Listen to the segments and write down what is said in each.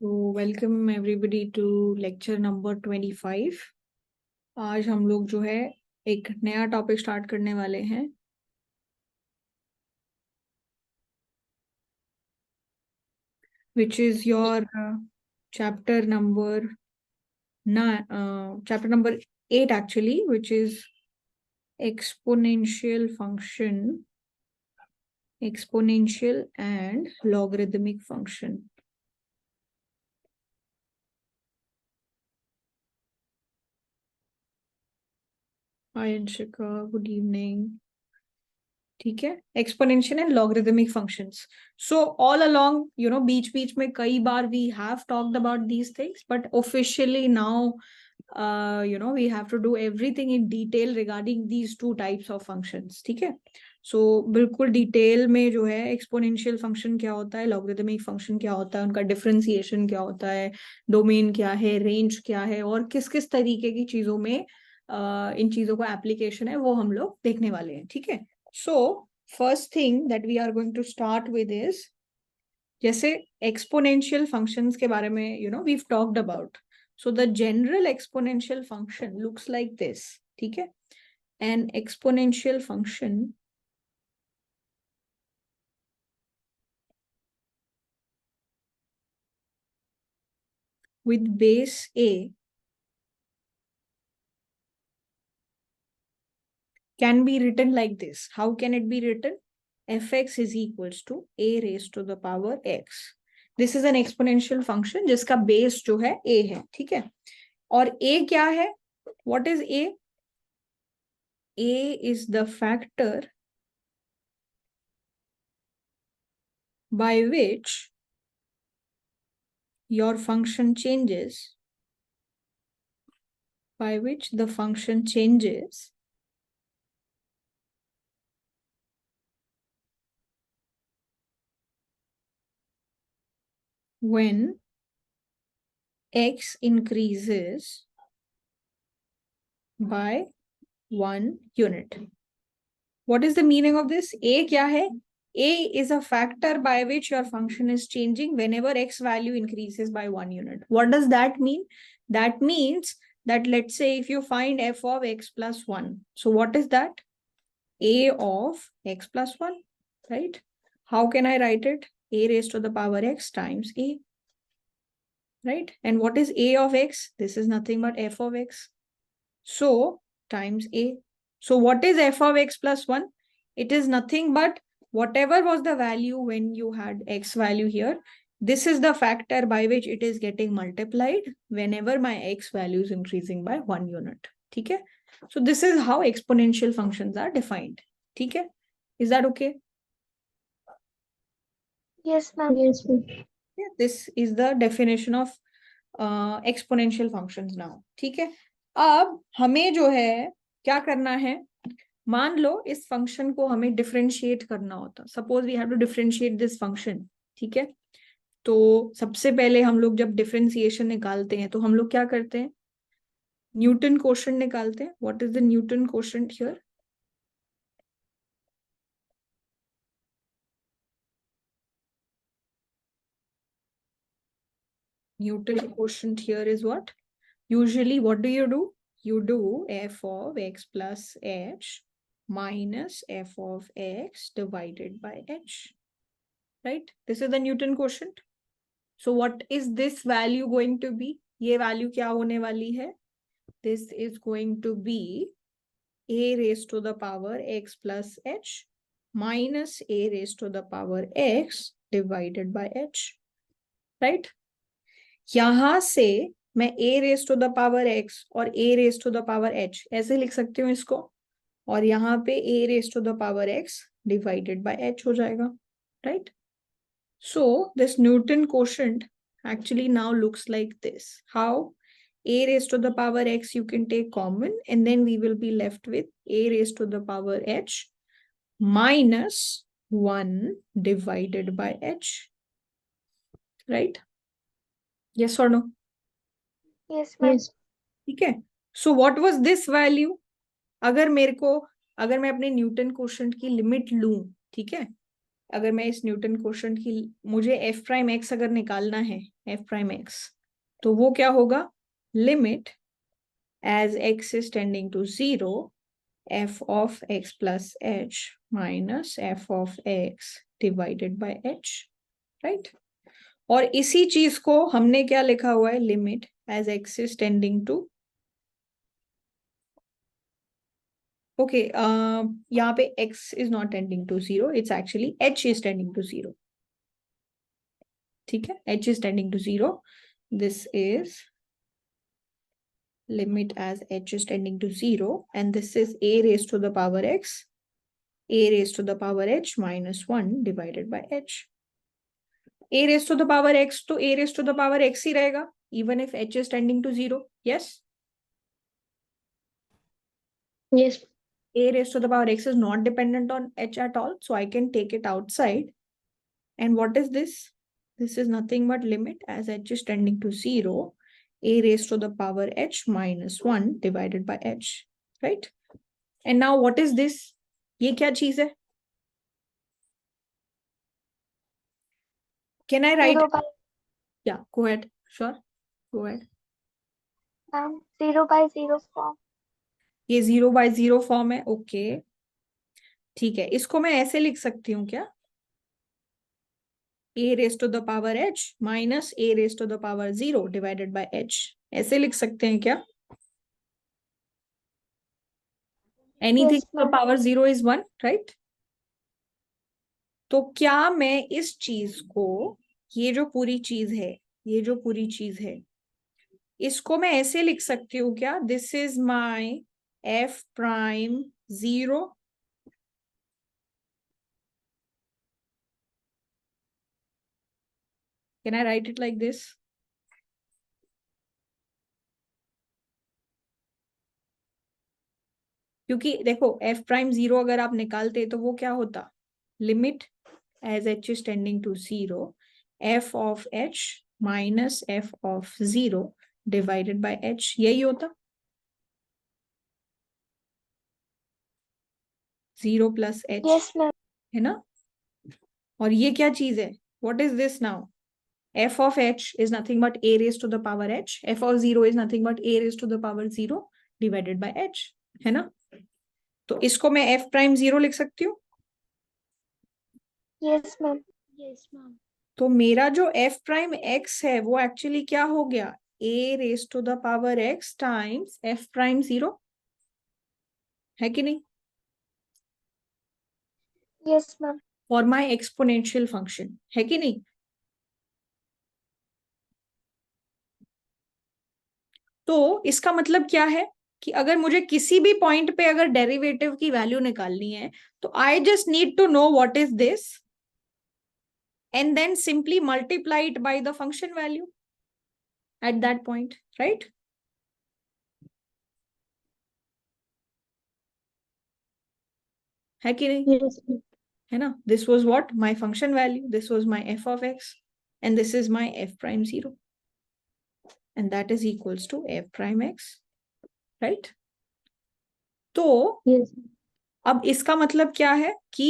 तो welcome everybody to lecture number 25। आज हम लोग जो है एक नया टॉपिक स्टार्ट करने वाले हैं which is your chapter number chapter number 8 actually, which is exponential function, exponential and logarithmic function. Hi Anshika, good evening. ठीक है, exponential and logarithmic functions. So all along बीच बीच में कई बार we have talked about these things, but officially now we have to do everything in detail regarding these two types of functions। ठीक है, सो बिल्कुल डिटेल में जो है एक्सपोनेंशियल फंक्शन क्या होता है, लॉगरिदमिक फंक्शन क्या होता है, उनका डिफरेंशिएशन क्या होता है, डोमेन क्या है, रेंज क्या है, और किस किस तरीके की चीजों में इन चीजों का एप्लीकेशन है, वो हम लोग देखने वाले हैं। ठीक है, so first thing that we are going to start with is, जैसे एक्सपोनेंशियल फंक्शंस के बारे में we've talked about. So the general exponential function looks like this. ठीक है, an exponential function with base a can be written like this. How can it be written? Fx is equals to a raised to the power x. This is an exponential function जिसका base जो है a है। ठीक है, और a क्या है? What is a? A is the factor by which your function changes, by which the function changes when x increases by 1 unit. What is the meaning of this? A क्या है? A is a factor by which your function is changing whenever x value increases by 1 unit. What does that mean? That means that let's say if you find f of x plus 1. So what is that? A of x plus 1, right? How can I write it? A raised to the power x times a, right? And what is a of x? This is nothing but f of x. So times a. So what is f of x plus 1? It is nothing but whatever was the value when you had x value here. This is the factor by which it is getting multiplied whenever my x value is increasing by 1 unit. ठीक है? So this is how exponential functions are defined. ठीक है? Is that okay? Yes, ma'am. Yes, ma'am. Yeah, this is the definition of exponential functions now. ठीक है, अब हमें जो है क्या करना है, मान लो इस फंक्शन को हमें डिफरेंशिएट करना होता, suppose we have to differentiate this function. ठीक है, तो सबसे पहले हम लोग जब डिफरेंशिएशन निकालते हैं तो हम लोग क्या करते हैं? न्यूटन कोशेंट निकालते हैं। What is the Newton quotient here? Newton quotient here is what? Usually, what do? You do f of x plus h minus f of x divided by h, right? This is the Newton quotient. So what is this value going to be? ये value क्या होने वाली है? This is going to be a raised to the power x plus h minus a raised to the power x divided by h, right? यहां से मैं a raise to the power x और a raise to the power h ऐसे लिख सकती हूँ इसको, और यहाँ पे a raise to the power x divided by h हो जाएगा, right? So this Newton quotient actually now looks like this. How? A raised to the power x you can take common, and then we will be left with a raised to the power h minus 1 divided by h, right? Yes or no? Yes, ma'am. Yes. ठीक है, so what was this value? अगर मैं अपने Newton quotient की limit लूं, ठीक है, अगर मैं इस न्यूटन क्वोशंट की, मुझे एफ प्राइम एक्स अगर निकालना है, एफ प्राइम एक्स, तो वो क्या होगा, limit as x is tending to zero, f of x plus h minus f of x divided by h, right. और इसी चीज को हमने क्या लिखा हुआ है, limit as x is tending to, okay, यहाँ पे x is not tending to zero, it's actually h is tending to zero, ठीक है, h is tending to zero, this is limit as h is tending to zero, and this is a raised to the power x, a raised to the power h minus 1 divided by h. a raised to the power x तो a raised to the power x ही रहेगा, even if h is tending to zero, yes. Yes. a raised to the power x is not dependent on h at all, so I can take it outside. And what is this? This is nothing but limit as h is tending to zero, a raised to the power h minus 1 divided by h, right? And now what is this? ये क्या चीज है? Can I write? 0 by Yeah, go ahead. Sure, go ahead. 0 by 0 form. ये 0/0 form है, okay, ठीक है। इसको मैं ऐसे लिख सकती हूँ क्या, a raised to the power h minus a raised to the power 0 divided by h, ऐसे लिख सकते हैं क्या? Anything Yes, to the ma'am. power 0 is 1, right? तो क्या मैं इस चीज को, ये जो पूरी चीज है, ये जो पूरी चीज है, इसको मैं ऐसे लिख सकती हूँ क्या, this is my F prime 0, can I right it like this? क्योंकि देखो एफ प्राइम 0 अगर आप निकालते तो वो क्या होता, limit as h is tending to 0, f of h minus f of 0 divided by h, यही होता, 0 प्लस एच, Yes, ma'am. है ना। और ये क्या चीज है, what is this now, f of h is nothing but a raised to the power h, f of 0 is nothing but a raised to the power 0 divided by h, है ना। तो इसको मैं f प्राइम 0 लिख सकती हूँ। Yes, ma'am. Yes, ma'am. तो मेरा जो f प्राइम x है वो एक्चुअली क्या हो गया, a raised to the power x times f prime 0, है कि नहीं, Yes, ma'am. For my exponential function, है कि नहीं। तो इसका मतलब क्या है कि अगर मुझे किसी भी पॉइंट पे अगर डेरिवेटिव की वैल्यू निकालनी है, तो I just need to know what is this, and then simply multiply it by the function value at that point, right? है कि नहीं, Yes, ma'am. है ना। This was what, my function value, this was my f of x, and this is my f prime 0, and that is equals to f prime x, right? तो Yes. अब इसका मतलब क्या है कि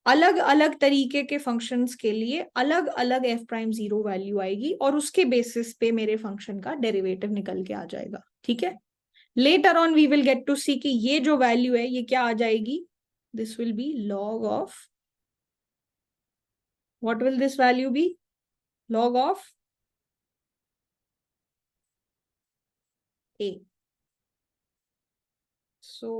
अलग अलग तरीके के फंक्शंस के लिए अलग अलग f प्राइम 0 वैल्यू आएगी, और उसके बेसिस पे मेरे फंक्शन का डेरिवेटिव निकल के आ जाएगा, ठीक है। Later on we will get to see कि ये जो वैल्यू है ये क्या आ जाएगी, this will be log of, what will this value be, log of a. So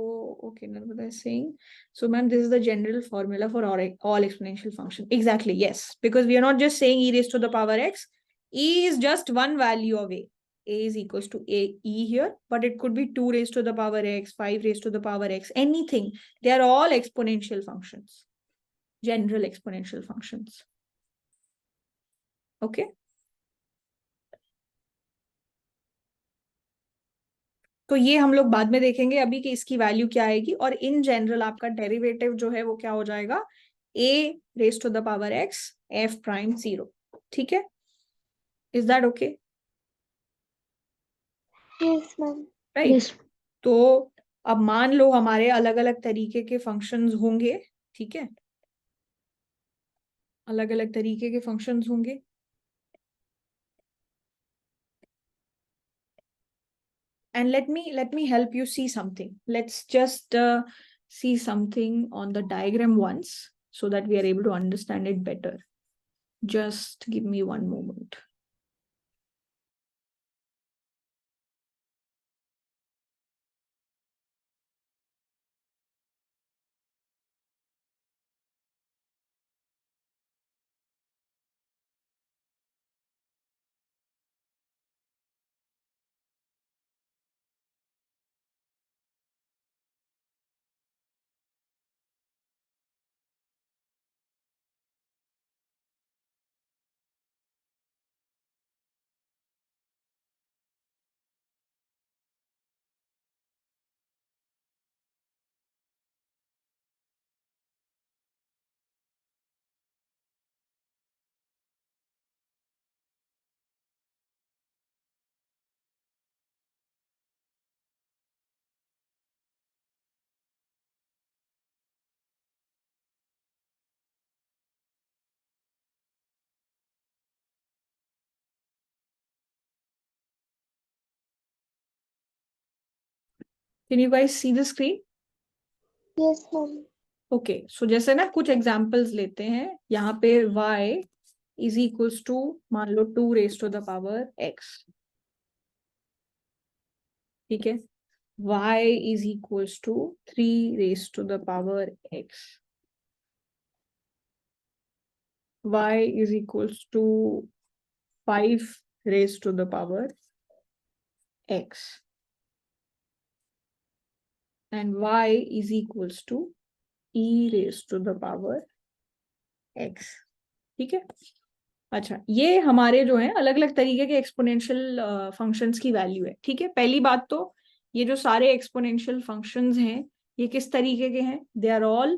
okay, Narmada is saying, so ma'am, this is the general formula for all exponential function, exactly, yes, because we are not just saying e raised to the power x, e is just one value of a is equals to a e here, but it could be 2 raised to the power x, 5 raised to the power x, anything, they are all exponential functions, general exponential functions, okay. तो ये हम लोग बाद में देखेंगे अभी कि इसकी वैल्यू क्या आएगी, और इन जनरल आपका डेरिवेटिव जो है वो क्या हो जाएगा, a raise to the power x f prime 0, ठीक है, is that okay, Yes, ma'am. Right. Yes. तो अब मान लो हमारे अलग अलग तरीके के फंक्शंस होंगे, ठीक है, अलग अलग तरीके के फंक्शंस होंगे। And let me help you see something. Let's just see something on the diagram once so that we are able to understand it better. Just give me one moment. Can you guys see the screen? Yes, ma'am. Okay so जैसे ना कुछ examples लेते हैं। यहाँ पे y is equals to मान लो 2 raise to the power x, ठीक है। y is equals to 3 raise to the power x, y is equals to 5 raised to the power x, and y is equals to e raised to the power x, ठीक है। अच्छा, ये हमारे जो है अलग अलग तरीके के एक्सपोनेंशियल फंक्शंस की वैल्यू है, ठीक है। पहली बात तो ये जो सारे एक्सपोनेंशियल फंक्शंस हैं ये किस तरीके के हैं? They are all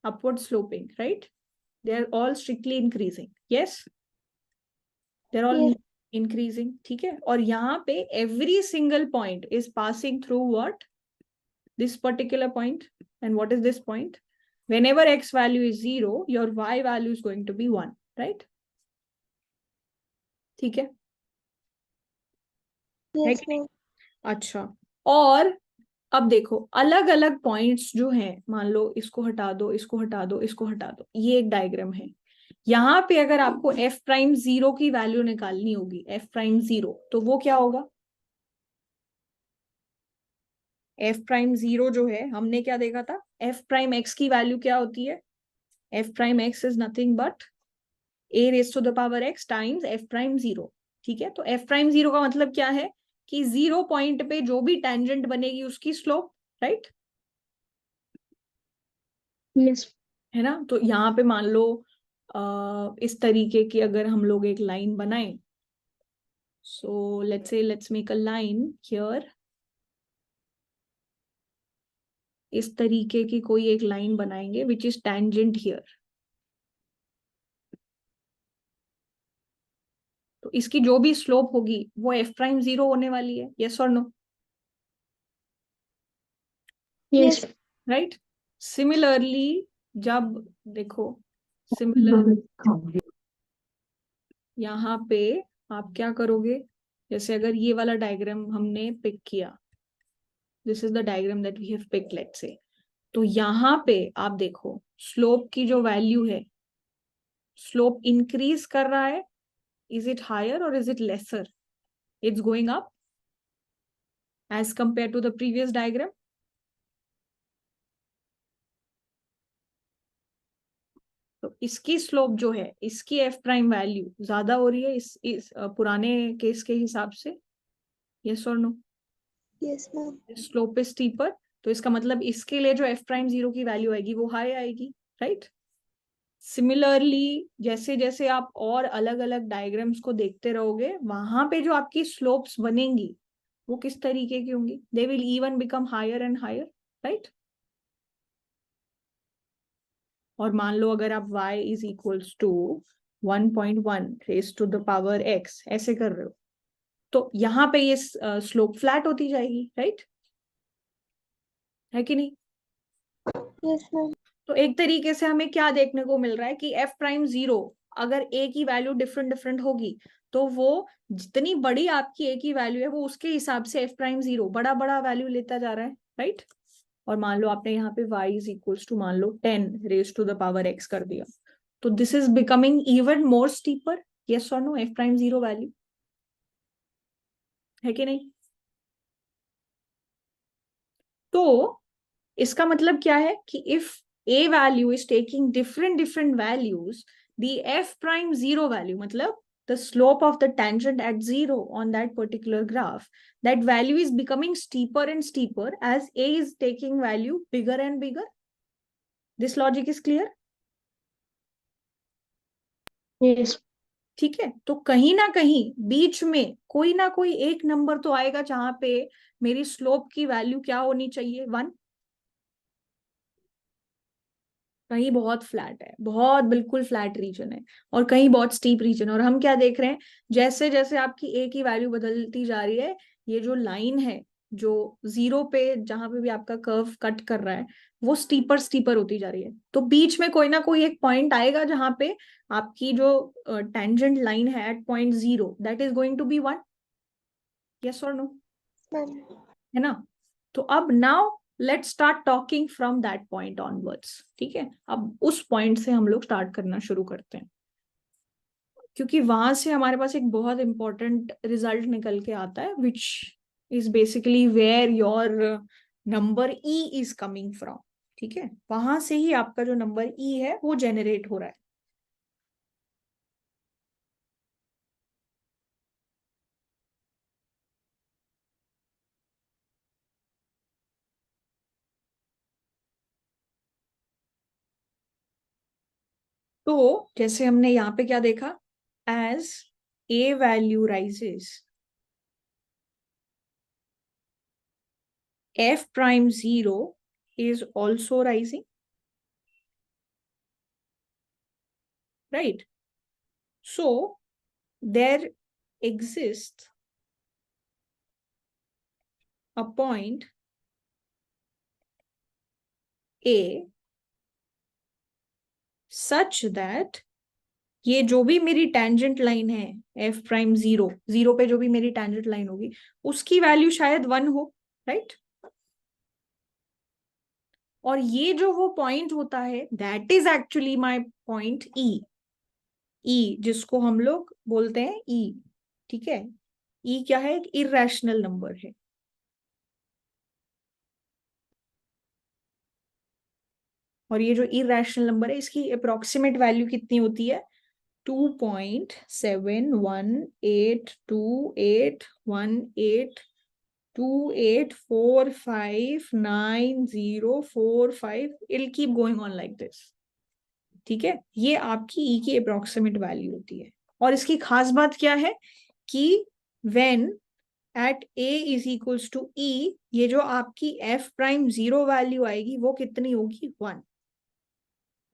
upward sloping, right? They are all strictly increasing, yes, they are all Yes. Increasing, ठीक है। और यहाँ पे every single point is passing through what? This particular point. And what is this point? Whenever x value is 0, your y value is going to be 1, right? ठीक है? Yes, ma'am. अच्छा, और अब देखो अलग अलग पॉइंट्स जो हैं, मान लो इसको हटा दो, इसको हटा दो, इसको हटा दो, ये एक डायग्राम है। यहाँ पे अगर आपको f प्राइम 0 की वैल्यू निकालनी होगी, f प्राइम 0, तो वो क्या होगा? f प्राइम 0 जो है हमने क्या देखा था? f प्राइम x की वैल्यू क्या होती है? f prime x is nothing but a raise to the power x times f prime 0, ठीक है। तो f प्राइम 0 का मतलब क्या है? कि 0 पॉइंट पे जो भी टेंजेंट बनेगी उसकी स्लोप, राइट? Yes. है ना। तो यहाँ पे मान लो इस तरीके की अगर हम लोग एक लाइन बनाएं, so let's make a line here. इस तरीके की कोई एक लाइन बनाएंगे विच इज टेंजेंट हियर। तो इसकी जो भी स्लोप होगी वो f प्राइम 0 होने वाली है, यस और नो? Yes. राइट। सिमिलरली जब देखो, सिमिलर यहाँ पे आप क्या करोगे? जैसे अगर ये वाला डायग्राम हमने पिक किया, this is the diagram that we have picked, let's say, तो यहाँ पे आप देखो स्लोप की जो वैल्यू है, स्लोप इंक्रीज कर रहा है। इज इट हायर और is it lesser? It's going up as compare to the previous diagram. तो इसकी स्लोप जो है, इसकी एफ प्राइम वैल्यू ज्यादा हो रही है इस पुराने केस के हिसाब से, यस और no? Yes, ma'am. Slope is steeper, तो इसका मतलब इसके लिए जो एफ प्राइम 0 की वैल्यू आएगी वो हाई आएगी, राइट? सिमिलरली जैसे जैसे आप और अलग अलग डायग्राम्स को देखते रहोगे, वहां पे जो आपकी स्लोप्स बनेंगी वो किस तरीके की होंगी? They will even become higher and higher, right? और मान लो अगर आप y is equals to 1.1 raise to the power x ऐसे कर रहे हो, तो यहाँ पे ये स्लोप फ्लैट होती जाएगी, राइट? है कि नहीं? Yes, ma'am. तो एक तरीके से हमें क्या देखने को मिल रहा है कि एफ प्राइम जीरो अगर ए की वैल्यू डिफरेंट डिफरेंट होगी तो वो जितनी बड़ी आपकी ए की वैल्यू है वो उसके हिसाब से एफ प्राइम जीरो बड़ा बड़ा वैल्यू लेता जा रहा है, राइट। और मान लो आपने यहाँ पे y इज इक्वल्स टू मान लो 10 raise to the power x कर दिया, तो this is becoming even more steeper, yes और no, f prime zero value है कि नहीं। तो इसका मतलब क्या है कि if a value is taking different different values, the f prime zero value मतलब the slope of the tangent at zero on that particular graph, that value is becoming steeper and steeper as a is taking value bigger and bigger. This logic is clear? Yes. ठीक है, तो कहीं ना कहीं बीच में कोई ना कोई एक नंबर तो आएगा जहां पे मेरी स्लोप की वैल्यू क्या होनी चाहिए, 1। कहीं बहुत फ्लैट है, बहुत बिल्कुल फ्लैट रीजन है, और कहीं बहुत स्टीप रीजन। और हम क्या देख रहे हैं, जैसे जैसे आपकी ए की वैल्यू बदलती जा रही है, ये जो लाइन है जो जीरो पे जहां पे भी आपका कर्व कट कर रहा है वो स्टीपर स्टीपर होती जा रही है। तो बीच में कोई ना कोई एक पॉइंट आएगा जहां पे आपकी जो टेंजेंट लाइन है at point zero that is going to be 1, yes और नो, Ma'am. है ना। तो अब now let's start talking from that point onwards, ठीक है। अब उस पॉइंट से हम लोग स्टार्ट करना शुरू करते हैं, क्योंकि वहां से हमारे पास एक बहुत इंपॉर्टेंट रिजल्ट निकल के आता है which is basically where your number e is coming from, ठीक है। वहां से ही आपका जो नंबर ई है वो जेनरेट हो रहा है। तो जैसे हमने यहाँ पे क्या देखा, as a value raises f prime 0 is also rising, right? So there exists a point A such that ये जो भी मेरी टेंजेंट लाइन है f प्राइम जीरो, जीरो पे जो भी मेरी टेंजेंट लाइन होगी उसकी वैल्यू शायद 1 हो, राइट। और ये जो वो पॉइंट होता है that is actually my point E, E जिसको हम लोग बोलते हैं E, ठीक है। E क्या है, एक इरेशनल नंबर है। और ये जो इरेशनल नंबर है इसकी अप्रोक्सीमेट वैल्यू कितनी होती है, 2.71828828459045, it'll keep going on like this, ठीक है। ये आपकी ई की अप्रोक्सीमेट वैल्यू होती है। और इसकी खास बात क्या है कि when at a is equals to e, ये जो आपकी एफ प्राइम जीरो वैल्यू आएगी वो कितनी होगी, 1,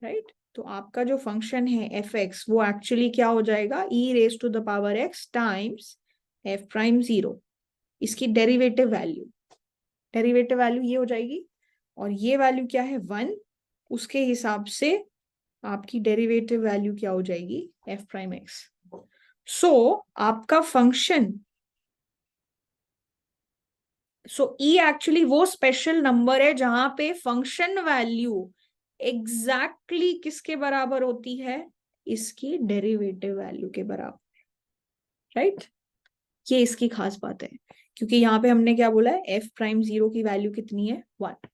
राइट। तो आपका जो फंक्शन है एफ एक्स वो एक्चुअली क्या हो जाएगा, e raise to the power x times f prime zero, इसकी डेरिवेटिव वैल्यू ये हो जाएगी। और ये वैल्यू क्या है, 1, उसके हिसाब से आपकी डेरिवेटिव वैल्यू क्या हो जाएगी, एफ प्राइम एक्स। सो आपका फंक्शन, सो ई एक्चुअली वो स्पेशल नंबर है जहां पे फंक्शन वैल्यू एग्जैक्टली किसके बराबर होती है, इसकी डेरिवेटिव वैल्यू के बराबर, राइट। ये इसकी खास बात है, क्योंकि यहाँ पे हमने क्या बोला है, एफ प्राइम जीरो की वैल्यू कितनी है, 1।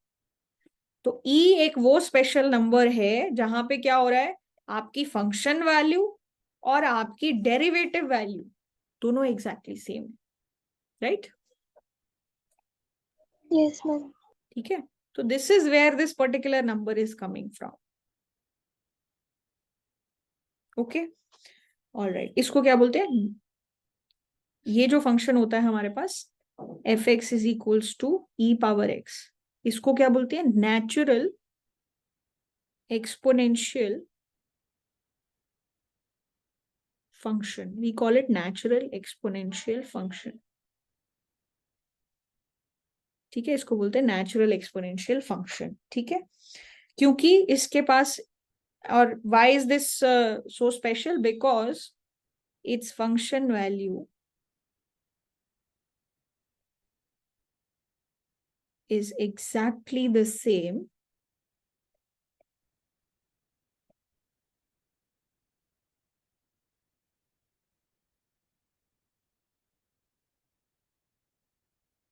तो ई एक वो स्पेशल नंबर है जहां पे क्या हो रहा है, आपकी फंक्शन वैल्यू और आपकी डेरिवेटिव वैल्यू दोनों एग्जैक्टली सेम है, राइट। Yes, ma'am. ठीक है, तो this is where this particular number is coming from, okay. Alright, इसको क्या बोलते हैं, ये जो फंक्शन होता है हमारे पास f x is equals to e power x, इसको क्या बोलते हैं, natural exponential function, we call it natural exponential function, ठीक है। इसको बोलते हैं नेचुरल एक्सपोनेंशियल फंक्शन, ठीक है। क्योंकि इसके पास, और why is this so special? Because its function value is exactly the same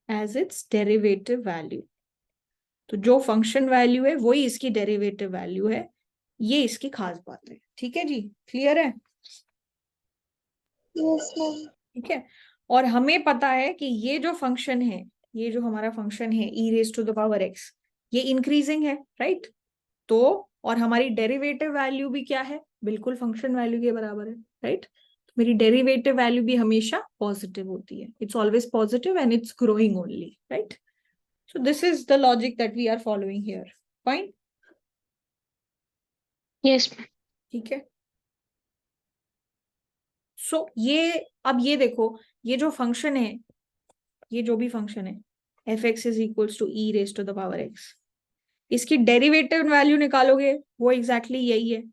as its derivative value. तो जो फंक्शन वैल्यू है वही इसकी डेरिवेटिव वैल्यू है, ये इसकी खास बात है। ठीक है जी, क्लियर है? Yes, ma'am. ठीक है। और हमें पता है कि ये जो फंक्शन है, ये जो हमारा फंक्शन है e raise to the power x, ये इंक्रीजिंग है, राइट? तो और हमारी डेरिवेटिव वैल्यू भी क्या है, बिल्कुल फंक्शन वैल्यू के बराबर है, राइट? तो मेरी डेरिवेटिव वैल्यू भी हमेशा पॉजिटिव होती है, it's always positive and it's growing only, right? So this is the logic that we are following here. Fine? Yes, ma'am. ठीक है। सो ये, अब ये देखो, ये जो फंक्शन है, ये जो भी फंक्शन है f x is equals to e raise to the power x, इसकी डेरिवेटिव वैल्यू निकालोगे वो एग्जैक्टली यही है।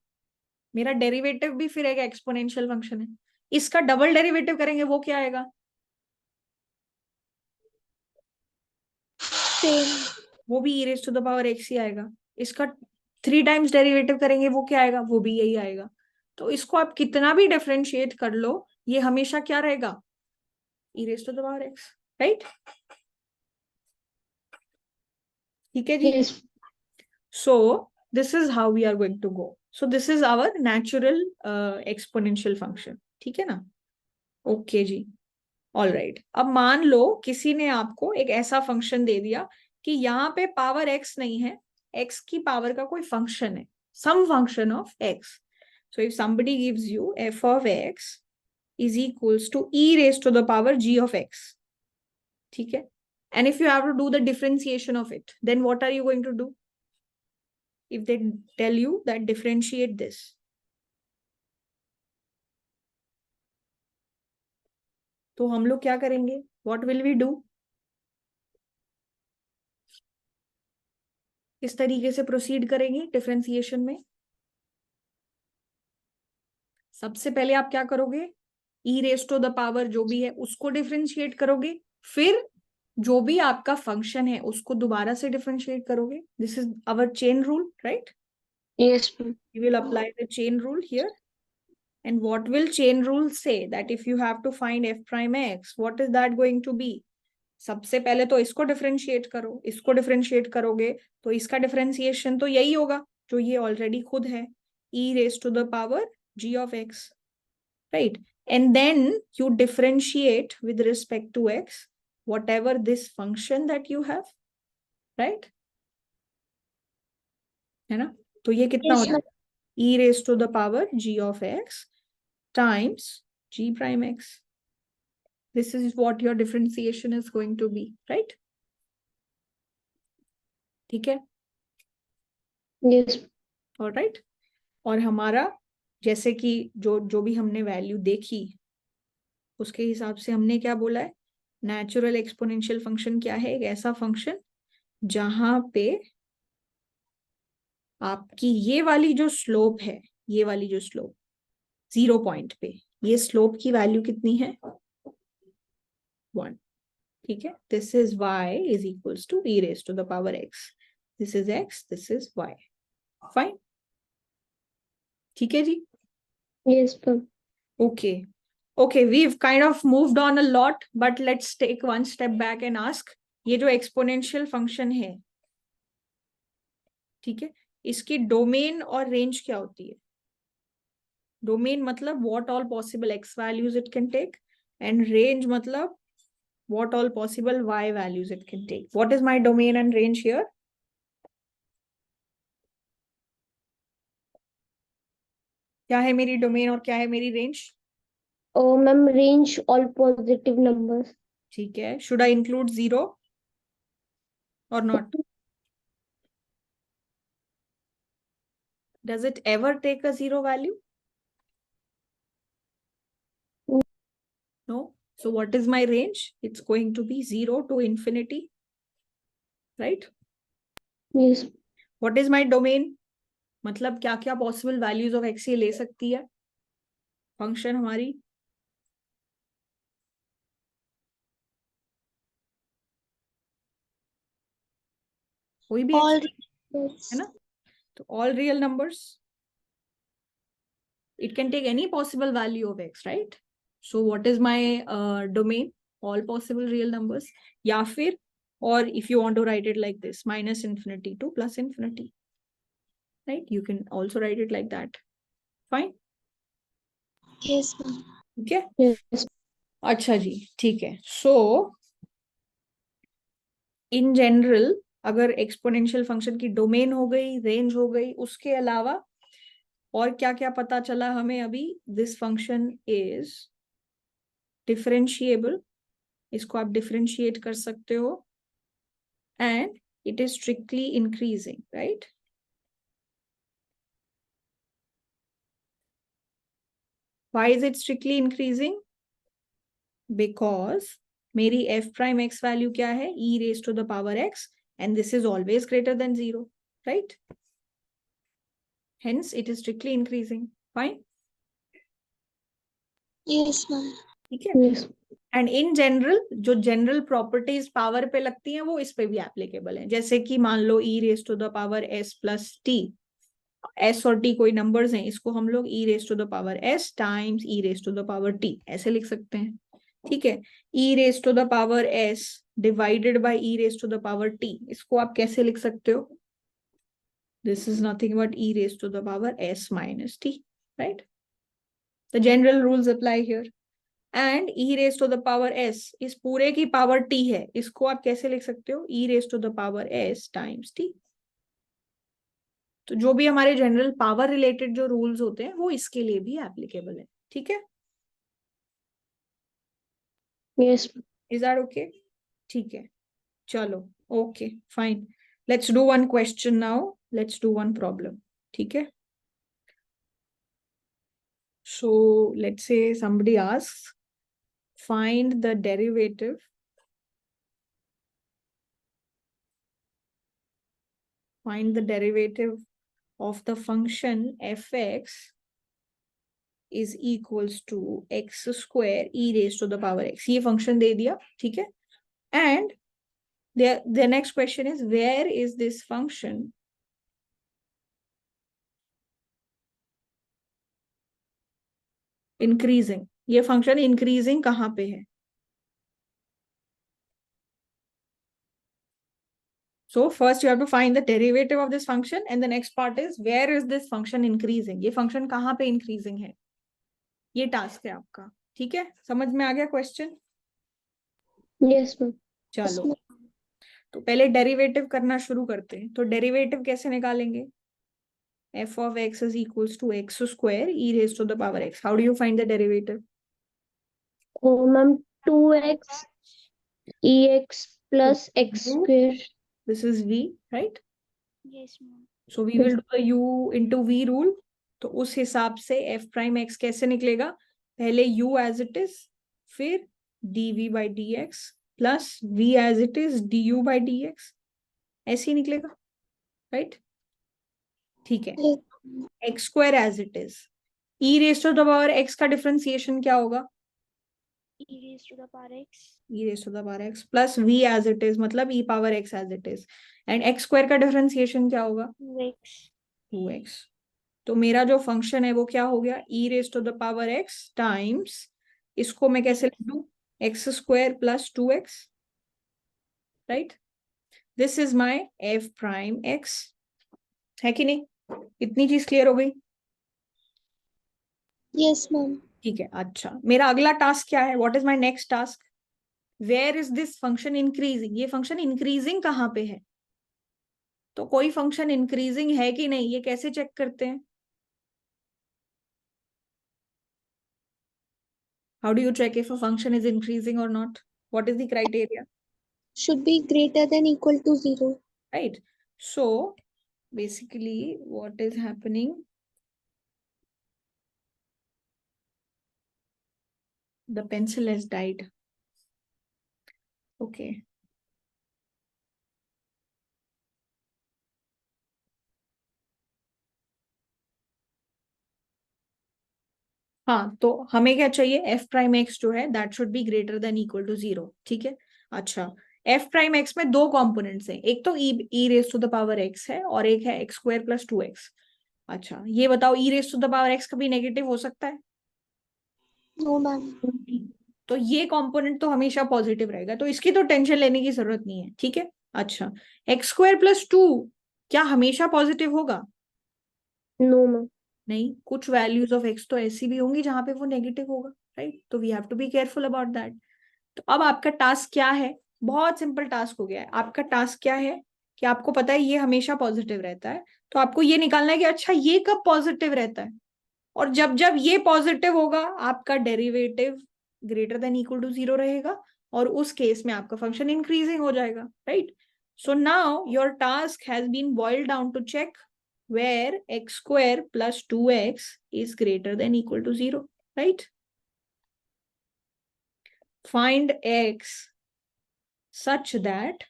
मेरा डेरिवेटिव भी फिर एक एक्सपोनेंशियल फंक्शन है, इसका डबल डेरिवेटिव करेंगे वो क्या आएगा? Same. वो भी e raise to the power x ही आएगा। इसका 3 टाइम्स डेरिवेटिव करेंगे वो क्या आएगा? वो भी यही आएगा। तो इसको आप कितना भी डिफरेंशिएट कर लो, ये हमेशा क्या रहेगा? E raise to the power x, right? ठीक है जी। Yes. So this is how we are going to go. So this is our natural exponential function. ठीक है ना? ओके जी, ऑल राइट। अब मान लो किसी ने आपको एक ऐसा फंक्शन दे दिया कि यहाँ पे पावर एक्स नहीं है, एक्स की पावर का कोई फंक्शन है, some function of x. So if somebody gives you f of x is equals to e raised to the power g of x, ठीक है? And if you have to do the differentiation of it, then what are you going to do? If they tell you that differentiate this, तो हम लोग क्या करेंगे? What will we do? इस तरीके से प्रोसीड करेंगे डिफरेंशिएशन में। सबसे पहले आप क्या करोगे? ई रेस टू द पावर जो भी है उसको डिफरेंशिएट करोगे, फिर जो भी आपका फंक्शन है उसको दोबारा से डिफरेंशिएट करोगे। This is our chain rule, right? Yes, ma'am. You will apply the chain rule here. And what will chain rule say? That if you have to find f prime x, what is that going to be? सबसे पहले तो इसको differentiate करो, इसको differentiate करोगे तो इसका differentiation तो यही होगा जो ये ऑलरेडी खुद है, e raise to the power g of x, right? And then you differentiate with respect to x whatever this function that you have, right? है ना? तो ये कितना Yes, हो ma'am. जाएगा? e raise to the power g of x times g prime x. This is what your differentiation is going to be, right? ठीक है? Yes. All right. और हमारा जैसे कि जो जो भी हमने वैल्यू देखी उसके हिसाब से हमने क्या बोला है? नेचुरल एक्सपोनेंशियल फंक्शन क्या है? एक ऐसा फंक्शन जहां पे आपकी ये वाली जो स्लोप है, ये वाली जो स्लोप 0 पॉइंट पे, ये स्लोप की वैल्यू कितनी है? 1। ठीक है? This is y is equals to e raise to the power x, this is x, this is y। Fine? ठीक है जी। Yes, ma'am. Okay. Okay, we've kind of moved on a lot, but let's take one step back and ask, ये जो exponential function है, ठीक है, इसकी domain और range क्या होती है? डोमेन मतलब what all possible x values it can take, and range मतलब what all possible y values it can take. What is my domain and range here? क्या है मेरी डोमेन और क्या है मेरी range? Oh, ma'am, range all positive numbers. ठीक है, should I include 0 or not? Does it ever take a 0 value? No. So what is my range? It's going to be 0 to infinity, right? Yes. What is my domain, मतलब क्या क्या possible values of x ये ले सकती है function हमारी। कोई भी एक्स, All है ना, तो all real numbers, it can take any possible value of x, right? So what is my domain? All possible real numbers. या फिर, or if you want to write it like this, minus infinity to plus infinity, right? You can also write it like that. Fine. Yes, ma'am. ठीक है, Yes. अच्छा जी, ठीक है। सो in general अगर exponential function की domain हो गई, range हो गई, उसके अलावा और क्या क्या पता चला हमें अभी, दिस फंक्शन इज डिफरेंशिएबल, इसको आप डिफरेंशिएट कर सकते हो, and it is strictly increasing, right? Why is it strictly increasing? Because मेरी f prime x value क्या है, e raised to the power x, and this is always greater than 0, right? Hence it is strictly increasing. Fine. Yes, ma'am. ठीक है, Yes. And in general जो general properties power पे लगती हैं वो इस पे भी एप्लीकेबल है। जैसे कि मान लो e raise to the power s plus t, s और टी कोई नंबर्स हैं, इसको हम लोग e raise to the power s times e raise to the power t ऐसे लिख सकते हैं। ठीक है, e raise to the power s divided by e raise to the power t, इसको आप कैसे लिख सकते हो? This is nothing but e raise to the power s minus t, right? The general rules apply here. And e raise to the power s इस पूरे की power t है, इसको आप कैसे लिख सकते हो? e raise to the power s times t। तो जो भी हमारे जनरल पावर रिलेटेड जो रूल्स होते हैं वो इसके लिए भी एप्लीकेबल है। ठीक है, Yes. Is that okay? ठीक है, चलो, okay fine, let's do one question now, let's do one problem. ठीक है, so let's say somebody asks, find the derivative of the function fx is equals to x square e raised to the power x, ये function दे दिया। ठीक है, and the next question is, where is this function increasing, ये function increasing कहाँ पे है? So first you have to find the derivative of this function, and the next part is where is this function increasing, ये function कहाँ पे increasing है, ये task है आपका। ठीक है, समझ में आ गया क्वेश्चन? Yes, ma'am. चलो, तो पहले डेरिवेटिव करना शुरू करते हैं। तो डेरिवेटिव कैसे निकालेंगे? f of x is equals to x square e raised to the power x. How do you find the derivative? Oh, ma'am. 2x ex plus x U, square. this is v, right? Yes, ma'am. So we will do the u into v rule. तो उस हिसाब से f prime x कैसे निकलेगा? पहले u as it is, फिर dv by dx plus v as it is du by dx, ऐसे ही निकलेगा, राइट? ठीक है, x square as it is, e raised to the power x का डिफरेंशिएशन क्या होगा? E raised to the power x. e raised to the power x plus v as it is, मतलब e power x as it is, and x square का differentiation क्या होगा? 2x. 2x। तो मेरा जो फंक्शन है वो क्या हो गया? e raise to the power x times, इसको मैं कैसे लिख दूं? x square plus 2x, right? This is my f prime x, है कि नहीं? इतनी चीज क्लियर हो गई? Yes, ma'am. ठीक है, अच्छा, मेरा अगला टास्क क्या है? What is my next task? Where is this function increasing, ये फंक्शन इंक्रीजिंग कहाँ पे है? तो कोई फंक्शन इंक्रीजिंग है कि नहीं, ये कैसे चेक करते हैं? How do you check if a function is increasing or not? What is the criteria? Should be greater than equal to 0. Right. So basically what is happening, the pencil has died. Okay. हाँ, तो हमें क्या चाहिए, F prime x जो है that should be greater than equal to 0, ठीक है। अच्छा, एफ प्राइम एक्स में दो कंपोनेंट्स हैं, एक तो e raise to the power x है और एक है एक्स स्क्वायर प्लस 2x। अच्छा, ये बताओ e raise to the power x कभी नेगेटिव हो सकता है? No ma'am. तो ये कंपोनेंट तो हमेशा पॉजिटिव रहेगा, तो इसकी तो टेंशन लेने की जरूरत नहीं है, ठीक है। अच्छा, एक्स स्क्वायर प्लस 2 क्या हमेशा पॉजिटिव होगा? No ma'am. नहीं, कुछ वैल्यूज ऑफ एक्स तो ऐसी भी होंगी जहां पे वो नेगेटिव होगा, राइट, तो we have to be careful about that. तो अब आपका टास्क क्या है, बहुत सिंपल टास्क हो गया है। आपका टास्क क्या है कि आपको पता है ये हमेशा पॉजिटिव रहता है, तो आपको ये निकालना है कि अच्छा ये कब पॉजिटिव रहता है, और जब जब ये पॉजिटिव होगा आपका derivative greater than equal to 0 रहेगा, और उस केस में आपका फंक्शन इंक्रीजिंग हो जाएगा, right. So now your task has been boiled down to check where x square plus 2x is greater than equal to 0, right? Find x such that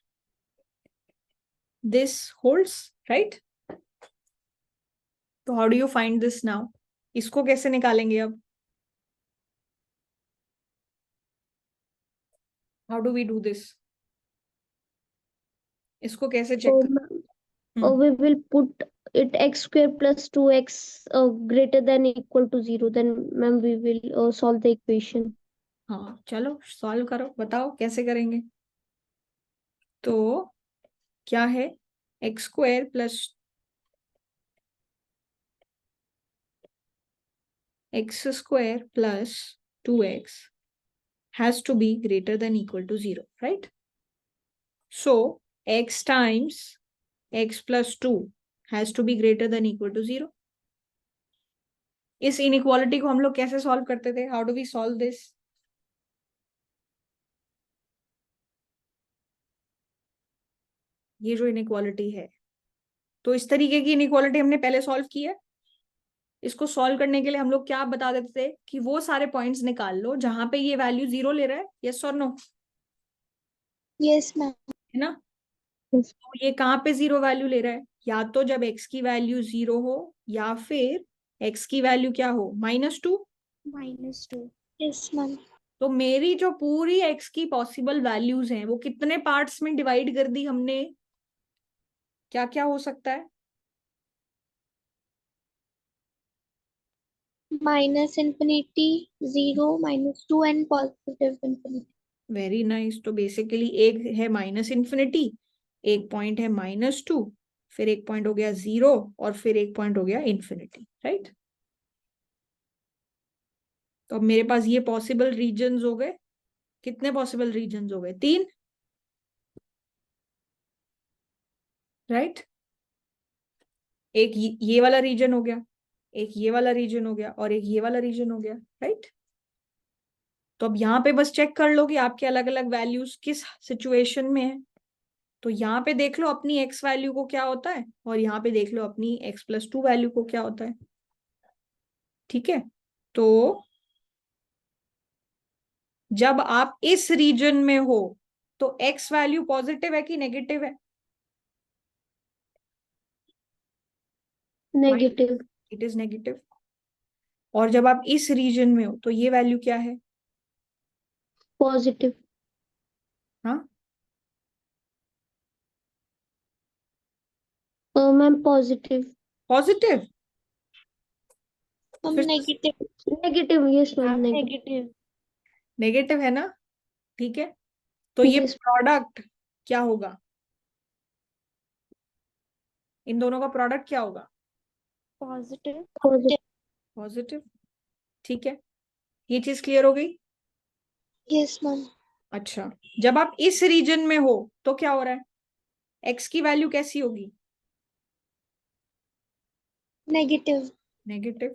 this holds, right? तो how do you find this now? इसको कैसे निकालेंगे अब? How do we do this? इसको कैसे check कर? We will put it x square plus 2x greater than equal to 0. Then, ma'am, we will solve the equation. हाँ, चलो solve करो, बताओ कैसे करेंगे। तो क्या है, x square plus x square plus 2x has to be greater than equal to 0, right? So x times x plus 2 has to be greater than equal to 0. इस इनइक्वालिटी को हम लोग कैसे सॉल्व करते थे, how do we solve this? ये जो inequality है, तो इस तरीके की इनइक्वालिटी हमने पहले सॉल्व की है। इसको सॉल्व करने के लिए हम लोग क्या बता देते थे कि वो सारे पॉइंट्स निकाल लो जहां पे ये वैल्यू 0 ले रहा है, यस और नो, यस मैम। है ना। Yes. तो ये कहाँ पे 0 वैल्यू ले रहा है, या तो जब x की वैल्यू 0 हो, या फिर x की वैल्यू क्या हो, -2। -2। Yes ma'am. तो मेरी जो पूरी x की पॉसिबल वैल्यूज हैं वो कितने पार्ट्स में डिवाइड कर दी हमने, क्या क्या हो सकता है? -infinity, 0, -2 and positive infinity। Very nice. तो बेसिकली एक है -∞, एक पॉइंट है -2, फिर एक पॉइंट हो गया 0, और फिर एक पॉइंट हो गया इन्फिनिटी, राइट। तो अब मेरे पास ये पॉसिबल रीजन्स हो गए, कितने पॉसिबल रीजन्स हो गए, 3, राइट। एक ये वाला रीजन हो गया, एक ये वाला रीजन हो गया, और एक ये वाला रीजन हो गया, राइट। तो अब यहाँ पे बस चेक कर लो कि आपके अलग अलग वैल्यूज किस सिचुएशन में है। तो यहाँ पे देख लो अपनी x वैल्यू को क्या होता है, और यहाँ पे देख लो अपनी x प्लस 2 वैल्यू को क्या होता है, ठीक है। तो जब आप इस रीजन में हो तो x वैल्यू पॉजिटिव है कि नेगेटिव है? Negative. It is negative. और जब आप इस रीजन में हो तो ये वैल्यू क्या है? Positive. हाँ, Ma'am, positive. पॉजिटिव। हम फिर negative. Negative. Yes, ma'am. Negative. Negative. Negative है ना, ठीक है। तो ये Yes. प्रोडक्ट क्या होगा, इन दोनों का प्रोडक्ट क्या होगा? पॉजिटिव। Positive. पॉजिटिव, ठीक है। ये चीज क्लियर हो गई। Yes ma'am. अच्छा, जब आप इस रीजन में हो तो क्या हो रहा है, एक्स की वैल्यू कैसी होगी? नेगेटिव। नेगेटिव।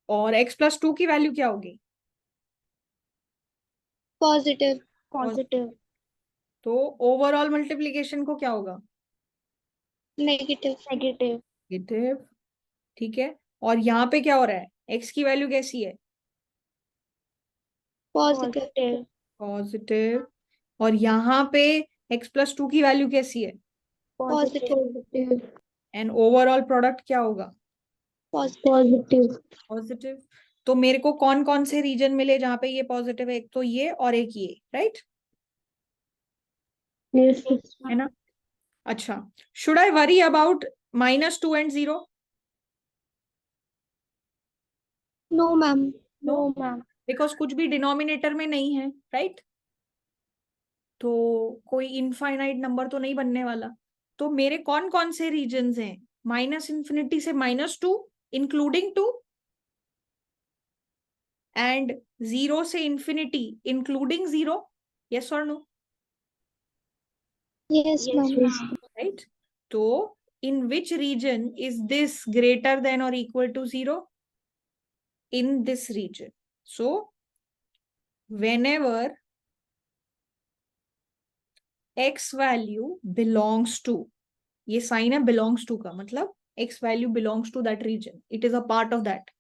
और एक्स प्लस 2 की वैल्यू क्या होगी? पॉजिटिव। Positive. तो ओवरऑल मल्टीप्लीकेशन को क्या होगा? नेगेटिव। Negative. नेगेटिव, ठीक है। और यहाँ पे क्या हो रहा है, एक्स की वैल्यू कैसी है? पॉजिटिव। Positive. पॉजिटिव। और यहाँ पे एक्स प्लस 2 की वैल्यू कैसी है? Positive. Positive. And overall product क्या होगा? पॉजिटिव। पॉजिटिव। तो मेरे को कौन कौन से रीजन मिले जहां पे ये पॉजिटिव है? एक तो ये और एक ये, राइट? यस। है ना? अच्छा, should I worry about -2 and 0? No ma'am. No, no ma'am. Because कुछ भी डिनोमिनेटर में नहीं है, राइट? तो कोई इनफाइनाइट नंबर तो नहीं बनने वाला। तो मेरे कौन कौन से रीजन्स हैं? -∞ से -2 इंक्लूडिंग 2, एंड 0 से इंफिनिटी इंक्लूडिंग 0। यस और नो? Yes ma'am. राइट? तो in which region is this greater than or equal to 0? In this region. So whenever x value belongs to, ये साइन है belongs to का, मतलब x value belongs to that region, it is a part of that.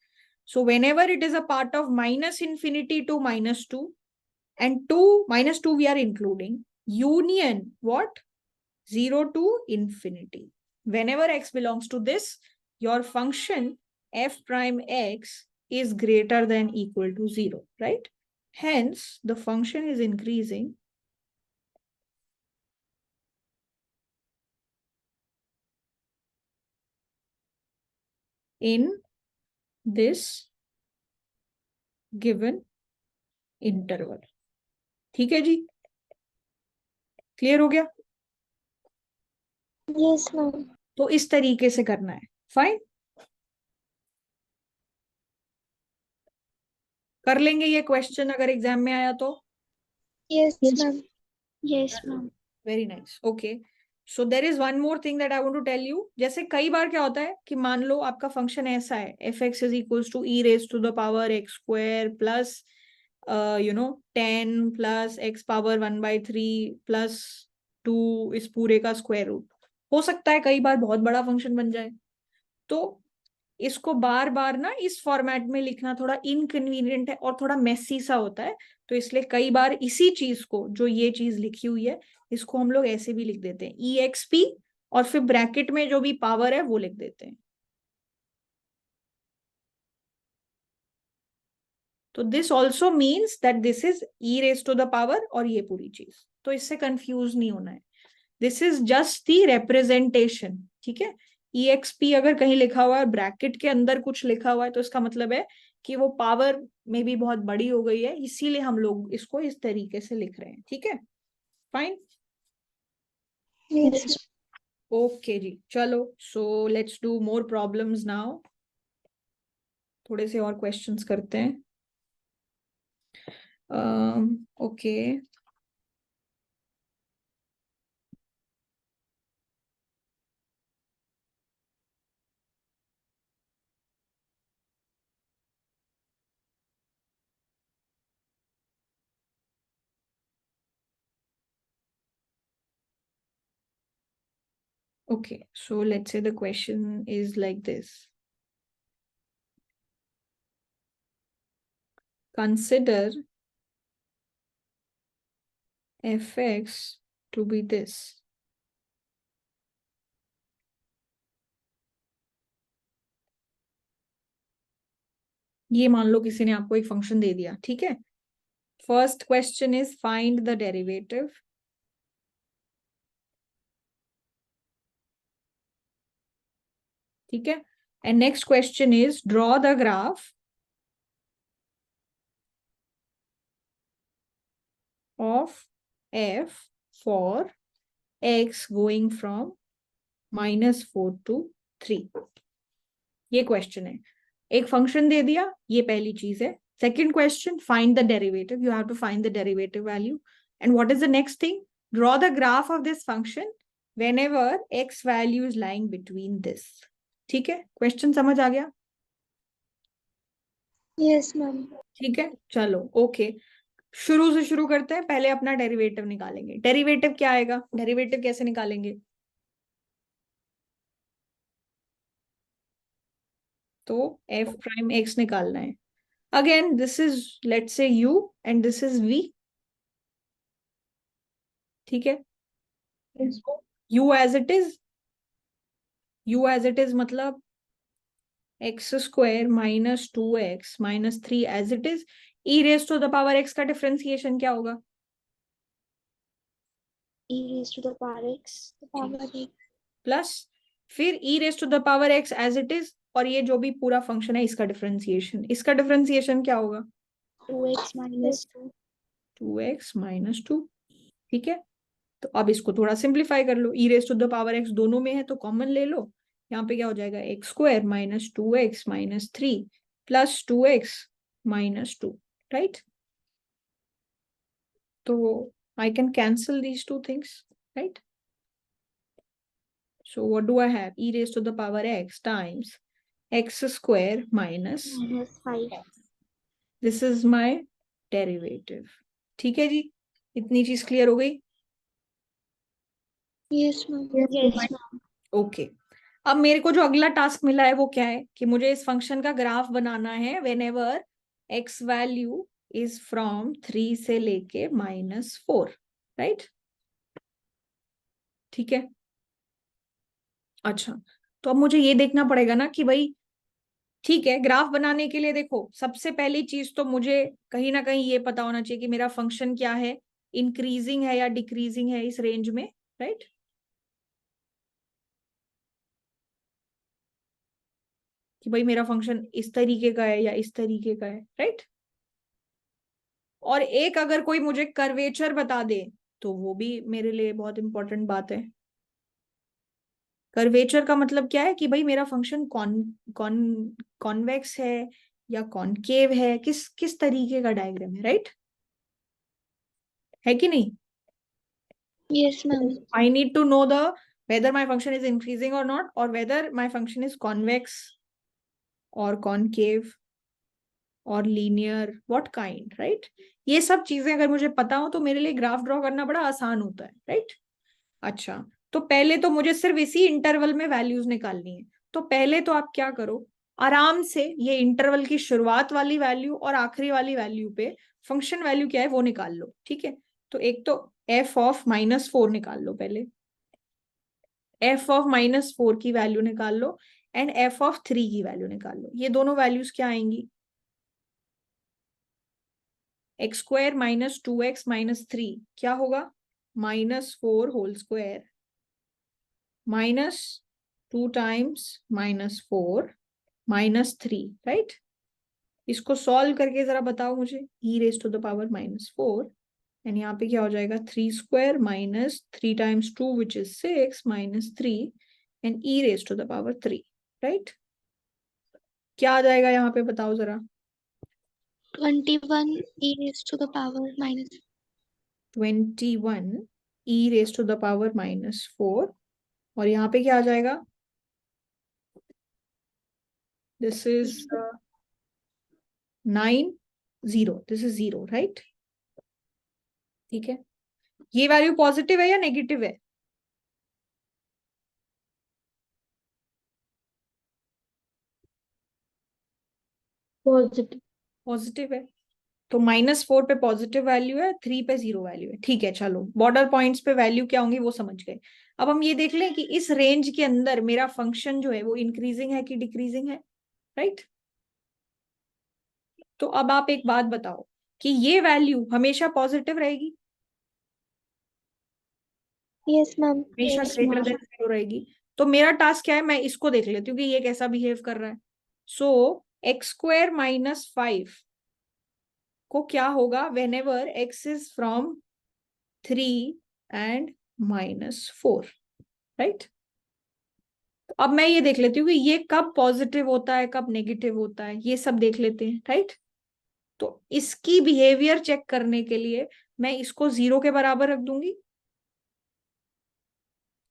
So whenever it is a part of -∞ to -2, and 2 -2 we are including, union what? 0 to infinity. Whenever x belongs to this, your function f prime x is greater than equal to 0, right? Hence, the function is increasing in this given interval. ठीक है जी? Clear हो गया? Yes ma'am. तो इस तरीके से करना है। फाइन, कर लेंगे ये क्वेश्चन अगर एग्जाम में आया तो। Yes yes. Ma'am. Yes ma'am. Very nice, okay. So there is one more thing that I want to tell you. जैसे कई बार क्या होता है कि मान लो आपका फंक्शन ऐसा है, f x is equals to e raise to the power x square plus 10 plus x power 1/3 plus 2, इस पूरे का स्क्वायर रूट। हो सकता है कई बार बहुत बड़ा फंक्शन बन जाए, तो इसको बार बार ना इस फॉर्मेट में लिखना थोड़ा इनकन्वीनियंट है और थोड़ा मेसी सा होता है। तो इसलिए कई बार इसी चीज को, जो ये चीज लिखी हुई है, इसको हम लोग ऐसे भी लिख देते हैं, EXP, और फिर ब्रैकेट में जो भी पावर है वो लिख देते हैं। तो this also means that this is e raise to the power, और ये पूरी चीज, तो इससे कंफ्यूज नहीं होना है। This is just the representation, ठीक है? EXP अगर कहीं लिखा हुआ है, ब्रैकेट के अंदर कुछ लिखा हुआ है, तो इसका मतलब है कि वो पावर में भी बहुत बड़ी हो गई है, इसीलिए हम लोग इसको इस तरीके से लिख रहे हैं। ठीक है, फाइन, यस। ओके जी, चलो। सो let's do more problems now. थोड़े से और क्वेश्चंस करते हैं। Okay, okay, so let's say the question is like this. Consider fx to be this. ये मान लो किसी ने आपको एक फंक्शन दे दिया, ठीक है? First question is find the derivative. ठीक है, and next question is draw the graph of f for x going from -4 to 3। ये क्वेश्चन है, एक फंक्शन दे दिया, ये पहली चीज है। Second question, find the derivative, you have to find the derivative value. And what is the next thing? Draw the graph of this function whenever x value is lying between this। ठीक है, question समझ आ गया? Yes ma'am. ठीक है, चलो, okay. शुरू से शुरू करते हैं, पहले अपना डेरिवेटिव निकालेंगे। डेरिवेटिव क्या आएगा? डेरिवेटिव कैसे निकालेंगे? तो f प्राइम x निकालना है। Again this is, let's say u, and this is v। ठीक है, u as it is, u as it is मतलब x square minus 2x minus 3 as it is, e raise to the power x का differentiation क्या होगा? e raised to the power x, the power x. Plus फिर e raise to the power x as it is, और ये जो भी पूरा function है इसका डिफरेंशिएशन, इसका डिफरेंशिएशन क्या होगा? 2x minus 2. 2x minus 2। ठीक है, तो अब इसको थोड़ा सिंप्लीफाई कर लो, e raise to the power x दोनों में है तो कॉमन ले लो, यहाँ पे क्या हो जाएगा? X square minus 2x minus 3 plus 2x minus 2, right? तो I can cancel these two things, right? So what do I have? E raised to the power x times x square minus Minus 5. this is my derivative. ठीक है जी, इतनी चीज clear हो गई? Yes, ma'am. Yes, ma'am. Okay, अब मेरे को जो अगला टास्क मिला है वो क्या है कि मुझे इस फंक्शन का ग्राफ बनाना है whenever x value is from 3 से लेके -4, राइट? ठीक है, अच्छा, तो अब मुझे ये देखना पड़ेगा ना कि भाई ठीक है, ग्राफ बनाने के लिए देखो सबसे पहली चीज तो मुझे कहीं ना कहीं ये पता होना चाहिए कि मेरा फंक्शन क्या है, इंक्रीजिंग है या डिक्रीजिंग है इस रेंज में, राइट? कि भाई मेरा फंक्शन इस तरीके का है या इस तरीके का है, राइट? और एक अगर कोई मुझे कर्वेचर बता दे तो वो भी मेरे लिए बहुत इंपॉर्टेंट बात है। कर्वेचर का मतलब क्या है कि भाई मेरा फंक्शन कॉन्वेक्स है या कॉनकेव है, किस किस तरीके का डायग्राम है, राइट? है कि नहीं? Yes, ma'am. I need to know the whether my function is increasing or not, or whether my function is convex or concave or linear, what kind, right? ये सब चीजें अगर मुझे पता हो तो मेरे लिए ग्राफ ड्रॉ करना बड़ा आसान होता है, राइट? अच्छा, तो पहले तो मुझे सिर्फ इसी इंटरवल में वैल्यूज निकालनी है, तो पहले तो आप क्या करो, आराम से ये इंटरवल की शुरुआत वाली वैल्यू और आखिरी वाली वैल्यू पे फंक्शन वैल्यू क्या है वो निकाल लो, ठीक है? तो एक तो f ऑफ -4 निकाल लो पहले, f ऑफ -4 की वैल्यू निकाल लो एंड f ऑफ 3 की वैल्यू निकाल लो। ये दोनों वैल्यूज क्या आएंगी? X square minus 2x minus 3 क्या होगा? -4 whole square minus 2 times -4 -3, right? इसको सॉल्व करके जरा बताओ मुझे, e raise to the power -4 and यहाँ पे क्या हो जाएगा? 3 square minus 3 times 2 which is 6 -3 and e raise to the power 3, right? क्या आ जाएगा यहाँ पे बताओ जरा? 21 e raised to the power minus. 21 e raise to the power -4 और यहाँ पे क्या आ जाएगा? This is 9 0, this is 0, right? ठीक है, ये वैल्यू पॉजिटिव है या नेगेटिव है? पॉजिटिव। पॉजिटिव है, तो -4 पे पॉजिटिव वैल्यू है, 3 पे 0 वैल्यू है, ठीक है। चलो बॉर्डर पॉइंट्स पे वैल्यू क्या होंगी वो समझ गए। अब हम ये देख लें कि इस रेंज के अंदर मेरा फंक्शन जो है वो इंक्रीजिंग है कि डिक्रीजिंग है, राइट? तो अब आप एक बात बताओ कि ये वैल्यू हमेशा पॉजिटिव रहेगी? Yes, ma'am. हमेशा Yes, ग्रेटर ma'am. देन 0 रहेगी? तो मेरा टास्क क्या है, मैं इसको देख लेती हूँ कि ये कैसा बिहेव कर रहा है। सो एक्स स्क्वायर -5 को क्या होगा when ever x is from 3 and -4, right? अब मैं ये देख लेती हूँ कि ये कब पॉजिटिव होता है कब नेगेटिव होता है, ये सब देख लेते हैं, राइट? तो इसकी बिहेवियर चेक करने के लिए मैं इसको 0 के बराबर रख दूंगी,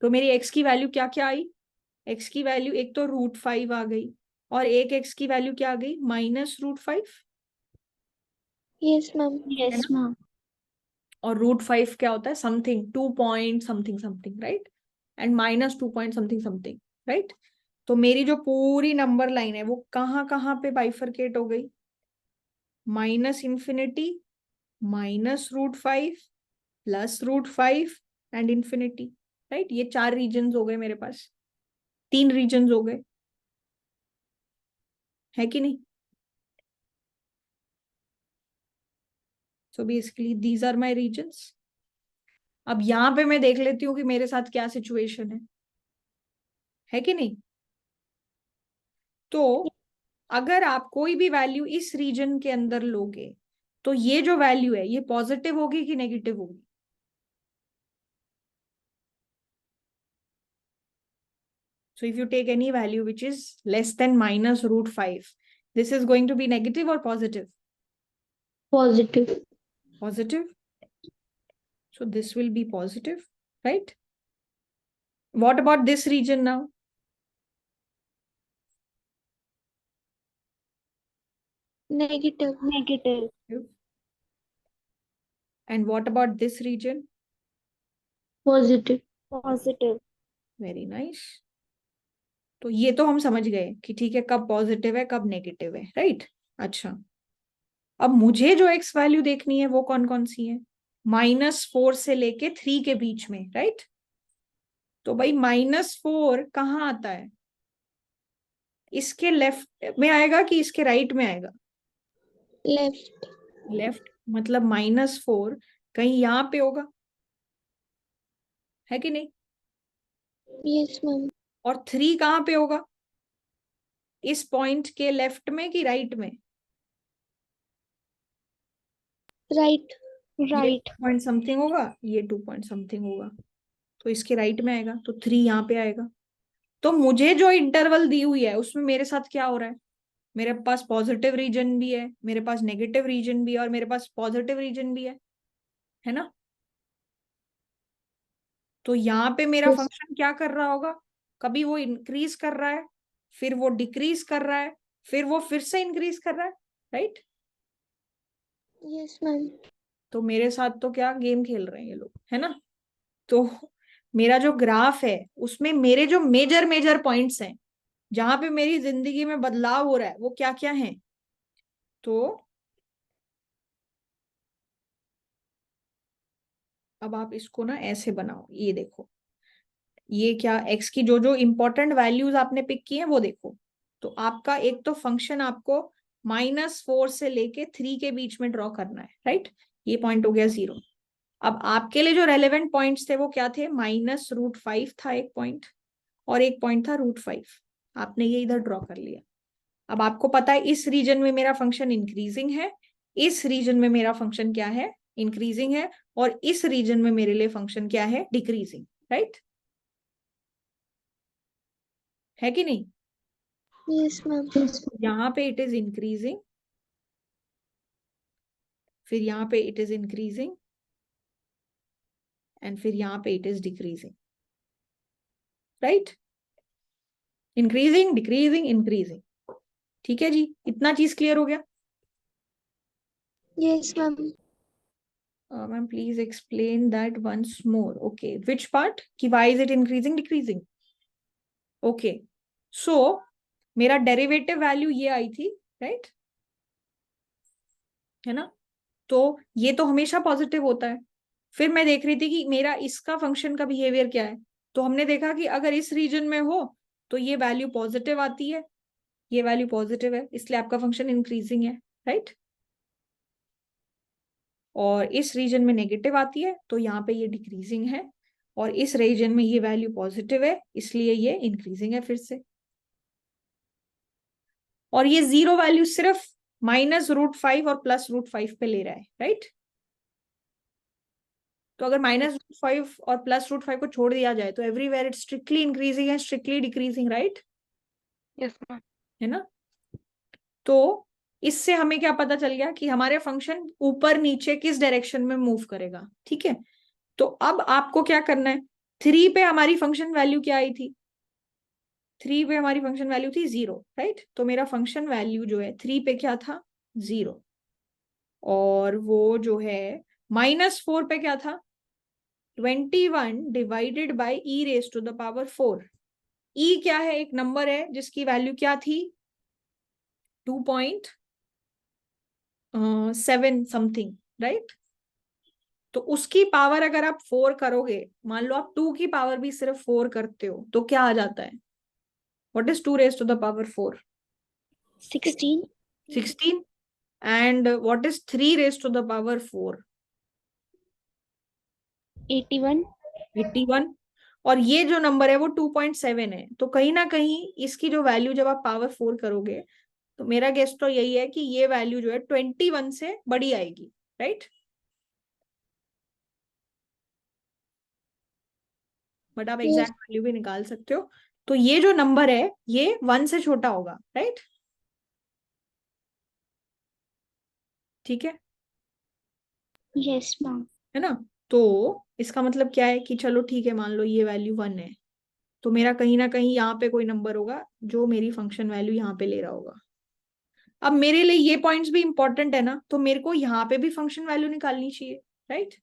तो मेरी एक्स की वैल्यू क्या क्या आई? एक्स की वैल्यू एक तो √5 आ गई और एक एक्स की वैल्यू क्या आ गई? -√5, Yes, ma'am. है Yes, ना? ma'am. और √5 क्या होता है? Something 2 point something something, right? And -2 point something something, right? तो मेरी जो पूरी नंबर लाइन है वो कहाँ कहाँ पे बाइफरकेट हो गई? -∞, -√5, +√5 एंड इंफिनिटी, राइट? ये 4 रीजन हो गए मेरे पास, 3 रीजन हो गए। है कि नहीं? So basically these are my regions. अब यहां पे मैं देख लेती हूँ कि मेरे साथ क्या सिचुएशन है कि नहीं? तो अगर आप कोई भी वैल्यू इस रीजन के अंदर लोगे तो ये जो वैल्यू है ये पॉजिटिव होगी कि नेगेटिव होगी? So if you take any value which is less than minus root 5, this is going to be negative or positive? Positive. Positive. So this will be positive, right? What about this region now? Negative. Negative. And what about this region? Positive. Positive. Very nice. तो ये तो हम समझ गए कि ठीक है कब पॉजिटिव है कब नेगेटिव है, राइट? अच्छा, अब मुझे जो एक्स वैल्यू देखनी है वो कौन कौन सी है? -4 से लेके 3 के बीच में, राइट? तो भाई -4 कहाँ आता है? इसके लेफ्ट में आएगा कि इसके राइट में आएगा? Left. लेफ्ट, मतलब -4 कहीं यहाँ पे होगा, है कि नहीं? Yes, ma'am. और 3 कहाँ पे होगा? इस पॉइंट के लेफ्ट में कि राइट में? Right. ये 2 पॉइंट समथिंग होगा, ये 2 पॉइंट समथिंग होगा, तो इसके राइट में आएगा, तो 3 यहाँ पे आएगा। तो मुझे जो इंटरवल दी हुई है उसमें मेरे साथ क्या हो रहा है? मेरे पास पॉजिटिव रीजन भी है, मेरे पास नेगेटिव रीजन भी है, और मेरे पास पॉजिटिव रीजन भी है ना? तो यहाँ पे मेरा Yes. फंक्शन क्या कर रहा होगा? कभी वो इंक्रीज कर रहा है, फिर वो डिक्रीज कर रहा है, फिर वो फिर से इंक्रीज कर रहा है, राइट? Yes, ma'am. तो मेरे साथ तो क्या गेम खेल रहे हैं ये लोग, है ना? तो मेरा जो ग्राफ है उसमें मेरे जो मेजर मेजर पॉइंट्स हैं जहां पे मेरी जिंदगी में बदलाव हो रहा है वो क्या क्या है? तो अब आप इसको ना ऐसे बनाओ, ये देखो, ये क्या एक्स की जो जो इंपॉर्टेंट वैल्यूज आपने पिक की है वो देखो। तो आपका एक तो फंक्शन आपको -4 से लेके 3 के बीच में ड्रॉ करना है, राइट? ये पॉइंट हो गया 0। अब आपके लिए जो रेलेवेंट पॉइंट्स थे वो क्या थे? -√5 था एक पॉइंट, और एक पॉइंट था √5। आपने ये इधर ड्रॉ कर लिया। अब आपको पता है इस रीजन में मेरा फंक्शन इंक्रीजिंग है, इस रीजन में मेरा फंक्शन क्या है? इंक्रीजिंग है, और इस रीजन में मेरे लिए फंक्शन क्या है? Decreasing, right? है कि नहीं? Yes, ma'am. यहाँ पे इट इज इंक्रीजिंग, फिर यहाँ पे इट इज इंक्रीजिंग, एंड फिर यहाँ पे it is decreasing, right? Increasing, decreasing, increasing. ठीक है जी, इतना चीज क्लियर हो गया? Yes, ma'am. Ma'am please explain that once more. Okay, which part? कि why is it increasing decreasing? Okay, so मेरा डेरिवेटिव वैल्यू ये आई थी, राइट? है ना? तो ये तो हमेशा पॉजिटिव होता है। फिर मैं देख रही थी कि मेरा इसका फंक्शन का बिहेवियर क्या है। तो हमने देखा कि अगर इस रीजन में हो तो ये वैल्यू पॉजिटिव आती है, ये वैल्यू पॉजिटिव है, इसलिए आपका फंक्शन इंक्रीजिंग है, राइट? और इस रीजन में नेगेटिव आती है तो यहाँ पे ये डिक्रीजिंग है, और इस रीजन में ये वैल्यू पॉजिटिव है इसलिए ये इंक्रीजिंग है फिर से। और ये 0 वैल्यू सिर्फ -√5 और +√5 पे ले रहा है, राइट? तो अगर -√5 और +√5 को छोड़ दिया जाए तो एवरीवेयर इट स्ट्रिक्टली इंक्रीजिंग है, strictly decreasing, right? Yes, ma'am. है ना? तो इससे हमें क्या पता चल गया कि हमारे फंक्शन ऊपर नीचे किस डायरेक्शन में मूव करेगा, ठीक है? तो अब आपको क्या करना है? 3 पे हमारी फंक्शन वैल्यू क्या आई थी? 3 पे हमारी फंक्शन वैल्यू थी 0, राइट? तो मेरा फंक्शन वैल्यू जो है 3 पे क्या था? 0। और वो जो है -4 पे क्या था? 21 डिवाइडेड बाई e⁻⁴। ई क्या है? एक नंबर है जिसकी वैल्यू क्या थी? 2.7 समथिंग, राइट? तो उसकी पावर अगर आप 4 करोगे, मान लो आप 2 की पावर भी सिर्फ 4 करते हो, तो क्या आ जाता है? What is 2⁻⁴? 16. 16. And what is 3 raised to the power 4? 81. 81. और ये जो नंबर है वो 2.7 है, तो कहीं ना कहीं इसकी जो वैल्यू जब आप पावर 4 करोगे तो मेरा गेस तो यही है कि ये वैल्यू जो है 21 से बड़ी आएगी, राइट? बट आप Yes. एग्जैक्ट वैल्यू भी निकाल सकते हो, तो ये जो नंबर है ये 1 से छोटा होगा, राइट? ठीक है Yes, ma'am. है ना? तो इसका मतलब क्या है कि चलो ठीक है, मान लो ये वैल्यू 1 है, तो मेरा कहीं ना कहीं यहाँ पे कोई नंबर होगा जो मेरी फंक्शन वैल्यू यहाँ पे ले रहा होगा। अब मेरे लिए ये पॉइंट्स भी इंपॉर्टेंट है ना, तो मेरे को यहाँ पे भी फंक्शन वैल्यू निकालनी चाहिए, राइट?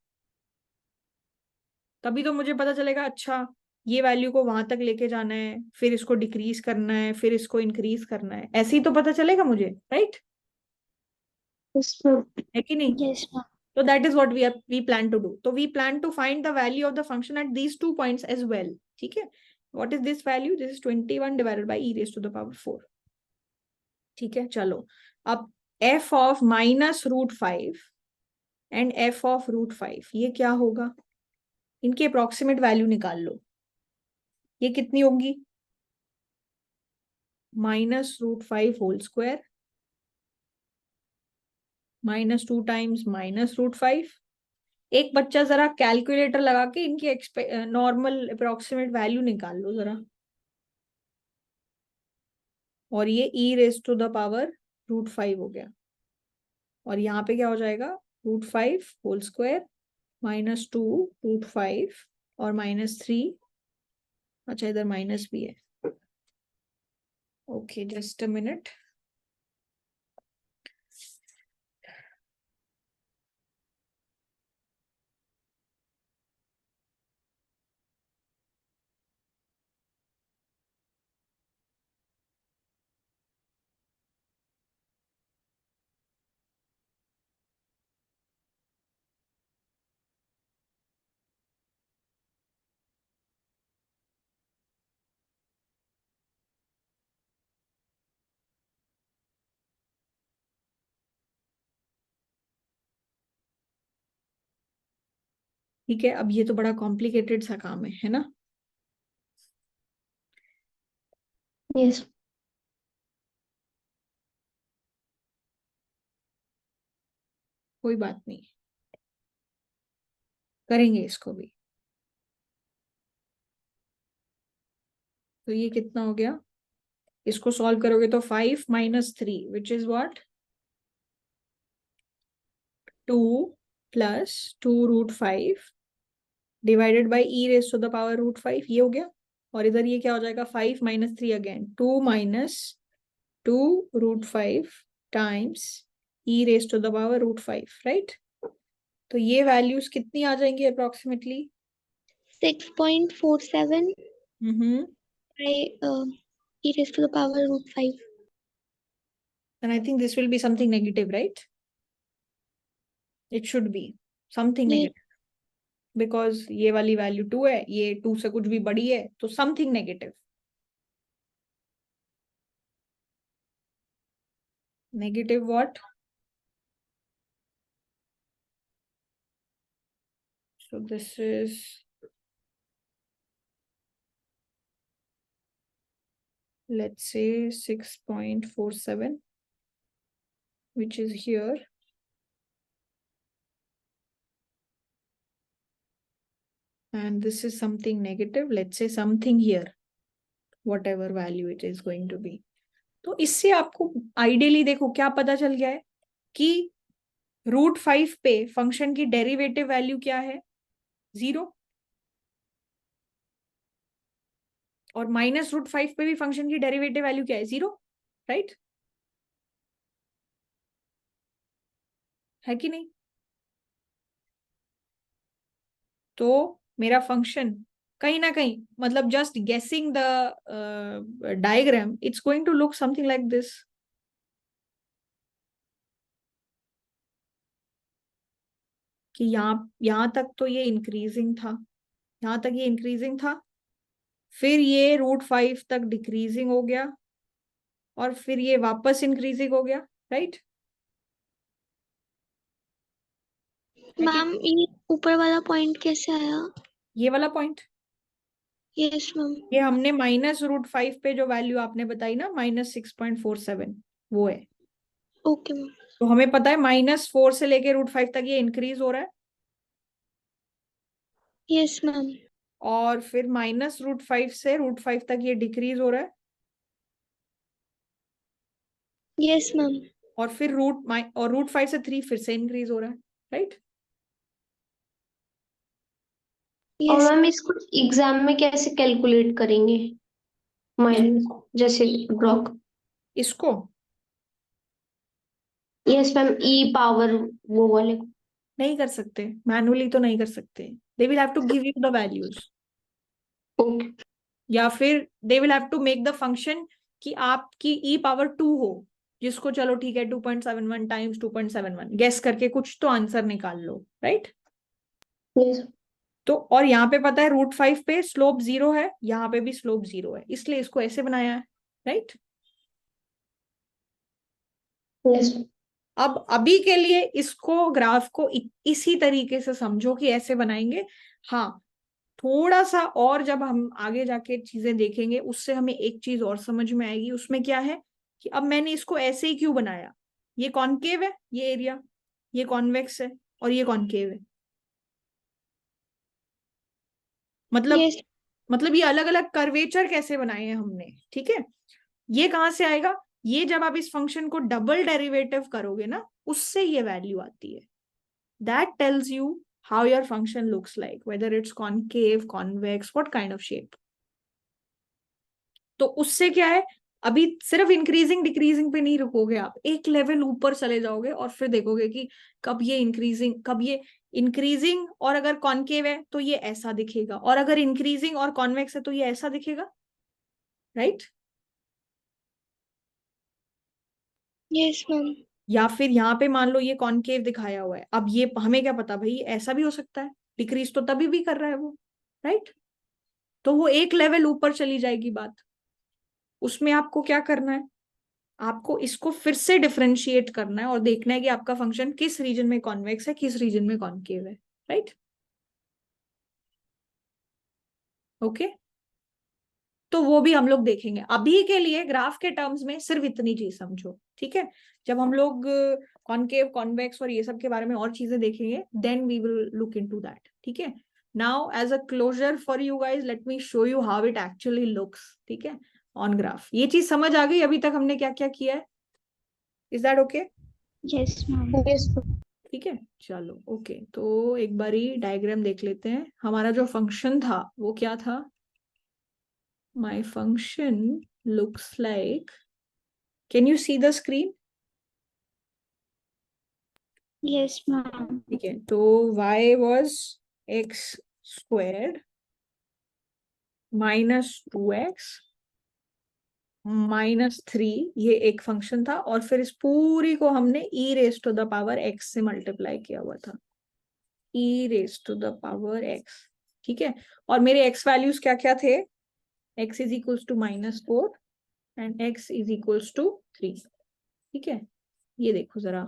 तभी तो मुझे पता चलेगा, अच्छा ये वैल्यू को वहां तक लेके जाना है, फिर इसको डिक्रीज करना है, फिर इसको इंक्रीज करना है, ऐसे ही तो पता चलेगा मुझे, राइट? Yes, ma'am. है कि नहीं? Yes, ma'am. So that is what we plan to do. So we plan to find the value of the function at these 2 points as well. ठीक है? What is this value? This is 21 divided by e raised to the power 4. ठीक है, चलो अब f of minus root 5 and f of root 5 ये क्या होगा? इनकी अप्रोक्सीमेट वैल्यू निकाल लो। ये कितनी होगी? -√5 होल स्क्वायर -2 टाइम्स -√5। एक बच्चा जरा कैलकुलेटर लगा के इनकी नॉर्मल अप्रोक्सीमेट वैल्यू निकाल लो जरा। और ये e raise to the power √5 हो गया, और यहाँ पे क्या हो जाएगा? √5 होल स्क्वायर -2 √5 और -3। अच्छा इधर माइनस भी है, ओके जस्ट अ मिनट। ठीक है, अब ये तो बड़ा कॉम्प्लिकेटेड सा काम है ना? Yes. कोई बात नहीं, करेंगे इसको भी। तो ये कितना हो गया? इसको सॉल्व करोगे तो 5 - 3 which is what? 2 + 2√5 divided by e raise to the power √5, ये हो गया। और इधर ये क्या हो जाएगा? 5 - 3 again, 2 - 2√5 times e raise to the power √5, right? तो ये वैल्यूज कितनी आ जाएंगी approximately? 6.47 by e raised to the power √5. And I think this will be something negative, right? It should be something Yes. negative because ये वाली value 2 है, ये 2 से कुछ भी बड़ी है, तो something negative. Negative what? So this is let's say 6.47, which is here. And this is something negative, let's say something here, whatever value it is going to be. तो इससे आपको आइडियली देखो क्या पता चल गया है कि √5 पे फंक्शन की डेरिवेटिव वैल्यू क्या है? 0। और -√5 पे भी फंक्शन की डेरिवेटिव वैल्यू क्या है? 0, राइट? है कि नहीं? तो मेरा फंक्शन कहीं ना कहीं, मतलब just guessing the diagram, it's going to look something like this. कि यहां तक तो ये इंक्रीजिंग था, यहां तक ये इंक्रीजिंग था, फिर ये √5 तक डिक्रीजिंग हो गया, और फिर ये वापस इंक्रीजिंग हो गया, राइट? मैम ये ऊपर वाला पॉइंट कैसे आया? ये वाला पॉइंट, यस मैम। ये हमने -√5 पे जो वैल्यू आपने बताई ना, -6.47, वो है। Okay ma'am. तो हमें पता है -4 से लेके √5 तक ये इंक्रीज हो रहा है, यस मैम। और फिर -√5 से √5 तक ये डिक्रीज हो रहा है, यस मैम। और फिर √5 से 3 फिर से इंक्रीज हो रहा है, राइट? और यस मैम इसको एग्जाम में कैसे कैलकुलेट करेंगे, माइनस जैसे ब्लॉक? इसको यस मैम, ई पावर वो वाले को। नहीं कर सकते, मैनुअली तो नहीं कर सकते, they will have to give you the values, okay. या फिर they will have to make the function कि आपकी e⁻² हो, जिसको चलो ठीक है 2.71 टाइम्स 2.71 गेस करके कुछ तो आंसर निकाल लो, राइट? यस। तो और यहाँ पे पता है √5 पे स्लोप 0 है, यहाँ पे भी स्लोप 0 है, इसलिए इसको ऐसे बनाया है, राइट? यस। अब अभी के लिए इसको ग्राफ को इसी तरीके से समझो कि ऐसे बनाएंगे। हाँ, थोड़ा सा और जब हम आगे जाके चीजें देखेंगे उससे हमें एक चीज और समझ में आएगी। उसमें क्या है कि अब मैंने इसको ऐसे ही क्यों बनाया, ये कॉनकेव है ये एरिया, ये कॉन्वेक्स है और ये कॉनकेव है, मतलब यस। मतलब ये अलग अलग कर्वेचर कैसे बनाए हैं हमने, ठीक है? ये कहां से आएगा, ये जब आप इस फंक्शन को डबल डेरिवेटिव करोगे ना, उससे ये वैल्यू आती है। That tells you how your function looks like, whether it's concave, convex, what kind of shape. तो उससे क्या है, अभी सिर्फ इंक्रीजिंग डिक्रीजिंग पे नहीं रुकोगे आप, एक लेवल ऊपर चले जाओगे और फिर देखोगे कि कब ये इंक्रीजिंग, कब ये इंक्रीजिंग, और अगर कॉनकेव है तो ये ऐसा दिखेगा, और अगर इंक्रीजिंग और कॉन्वेक्स है तो ये ऐसा दिखेगा, राइट? Yes ma'am. या फिर यहाँ पे मान लो ये कॉनकेव दिखाया हुआ है, अब ये हमें क्या पता भाई, ऐसा भी हो सकता है, डिक्रीज तो तभी भी कर रहा है वो, राइट? तो वो एक लेवल ऊपर चली जाएगी बात। उसमें आपको क्या करना है, आपको इसको फिर से डिफरेंशिएट करना है और देखना है कि आपका फंक्शन किस रीजन में कॉन्वेक्स है, किस रीजन में कॉनकेव है, राइट? ओके, तो वो भी हम लोग देखेंगे। अभी के लिए ग्राफ के टर्म्स में सिर्फ इतनी चीज समझो, ठीक है? जब हम लोग कॉनकेव, कॉन्वेक्स और ये सब के बारे में और चीजें देखेंगे, then we will look into that, ठीक है? Now as a closure for you guys, let me show you how it actually looks, ठीक है, ऑन ग्राफ। ये चीज समझ आ गई अभी तक हमने क्या क्या किया है? Is that okay? Yes ma'am. Yes. ठीक है, चलो ओके। तो एक बारी डायग्राम देख लेते हैं। हमारा जो फंक्शन था वो क्या था? My function looks like, can you see the screen? Yes ma'am. ठीक है, तो y वॉज x² -2x -3, ये एक फंक्शन था, और फिर इस पूरी को हमने e⁻x से मल्टीप्लाई किया हुआ था, e⁻x, ठीक है? और मेरे x वैल्यूज क्या क्या थे? x is equals to -4 and x is equals to 3, ठीक है? ये देखो जरा,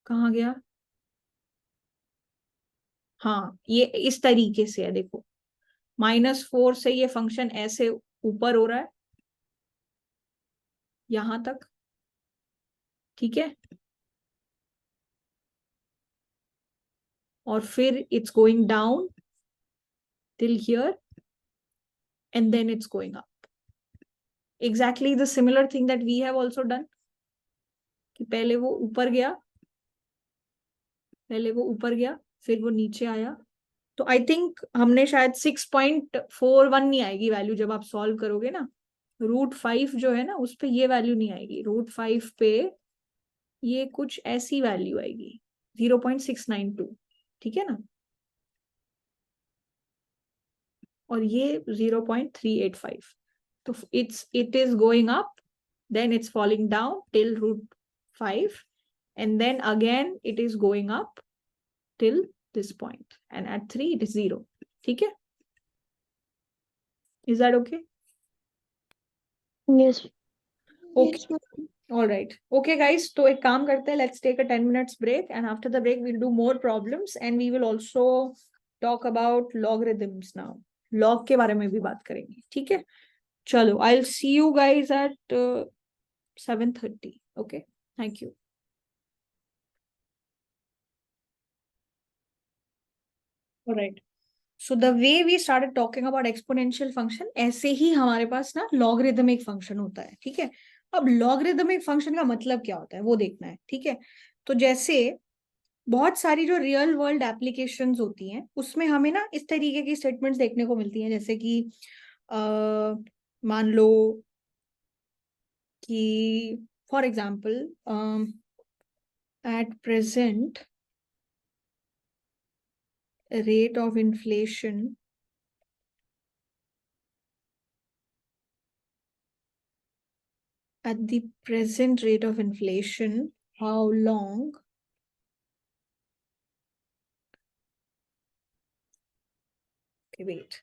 कहाँ गया? हाँ, ये इस तरीके से है, देखो, -4 से ये फंक्शन ऐसे ऊपर हो रहा है यहां तक, ठीक है? और फिर it's going down till here and then it's going up, exactly the similar thing that we have also done, कि पहले वो ऊपर गया, पहले वो ऊपर गया, फिर वो नीचे आया। तो आई थिंक हमने शायद 6.41 नहीं आएगी वैल्यू जब आप सॉल्व करोगे ना, √5 जो है ना उस पे ये वैल्यू नहीं आएगी, √5 पे ये कुछ ऐसी वैल्यू आएगी, 0.692, ठीक है ना? और ये 0.385। तो it is going up, then it's falling down till √5, and then again it is going up till this point, and at 3 it is 0, ठीक है? Is that okay? Yes. Okay. Yes, ma'am. All right. Okay, guys. तो एक काम करते हैं. Let's take a 10 minutes break, and after the break, we'll do more problems, and we will also talk about logarithms now. Log के बारे में भी बात करेंगे. ठीक है? चलो. I'll see you guys at 7:30. Okay. Thank you. All right. So the way we started talking about exponential function, ऐसे ही हमारे पास ना logarithmic function होता है. ठीक है? अब logarithmic function का मतलब क्या होता है वो देखना है. ठीक है? तो जैसे बहुत सारी जो रियल वर्ल्ड एप्लीकेशंस होती हैं उसमें हमें ना इस तरीके की स्टेटमेंट्स देखने को मिलती हैं, जैसे कि मान लो कि for example at present rate of inflation at the present rate of inflation, how long okay wait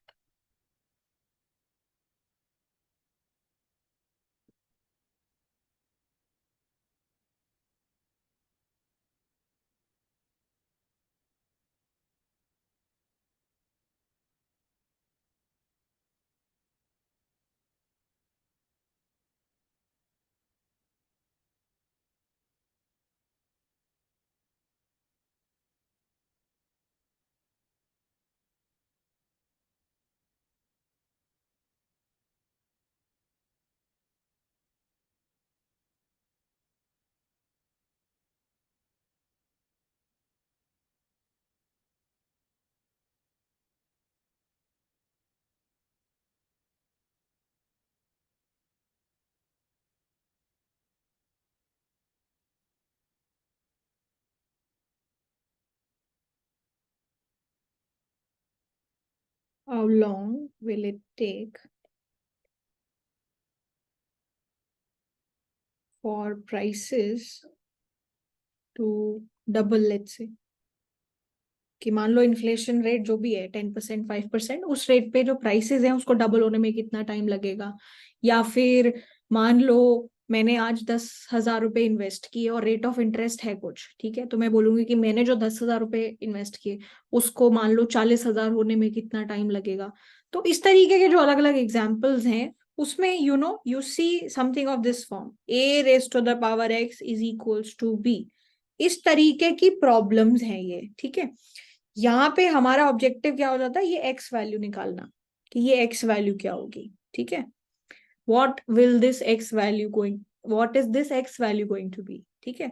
how long will it take for prices to double, let's say कि मान लो इन्फ्लेशन रेट जो भी है 10%, 5%, उस रेट पे जो prices हैं उसको डबल होने में कितना टाइम लगेगा. या फिर मान लो मैंने आज 10,000 रुपए इन्वेस्ट किए और रेट ऑफ इंटरेस्ट है कुछ. ठीक है? तो मैं बोलूंगी कि मैंने जो 10,000 रुपए इन्वेस्ट किए उसको मान लो 40,000 होने में कितना टाइम लगेगा. तो इस तरीके के जो अलग अलग एग्जाम्पल्स हैं उसमें you see something of this form, a raised to the power x is equals to b. इस तरीके की प्रॉब्लम्स हैं ये. ठीक है? यहाँ पे हमारा ऑब्जेक्टिव क्या हो जाता है, ये एक्स वैल्यू निकालना कि ये एक्स वैल्यू क्या होगी. ठीक है? What will this x value going, what is this x value going to be. ठीक है?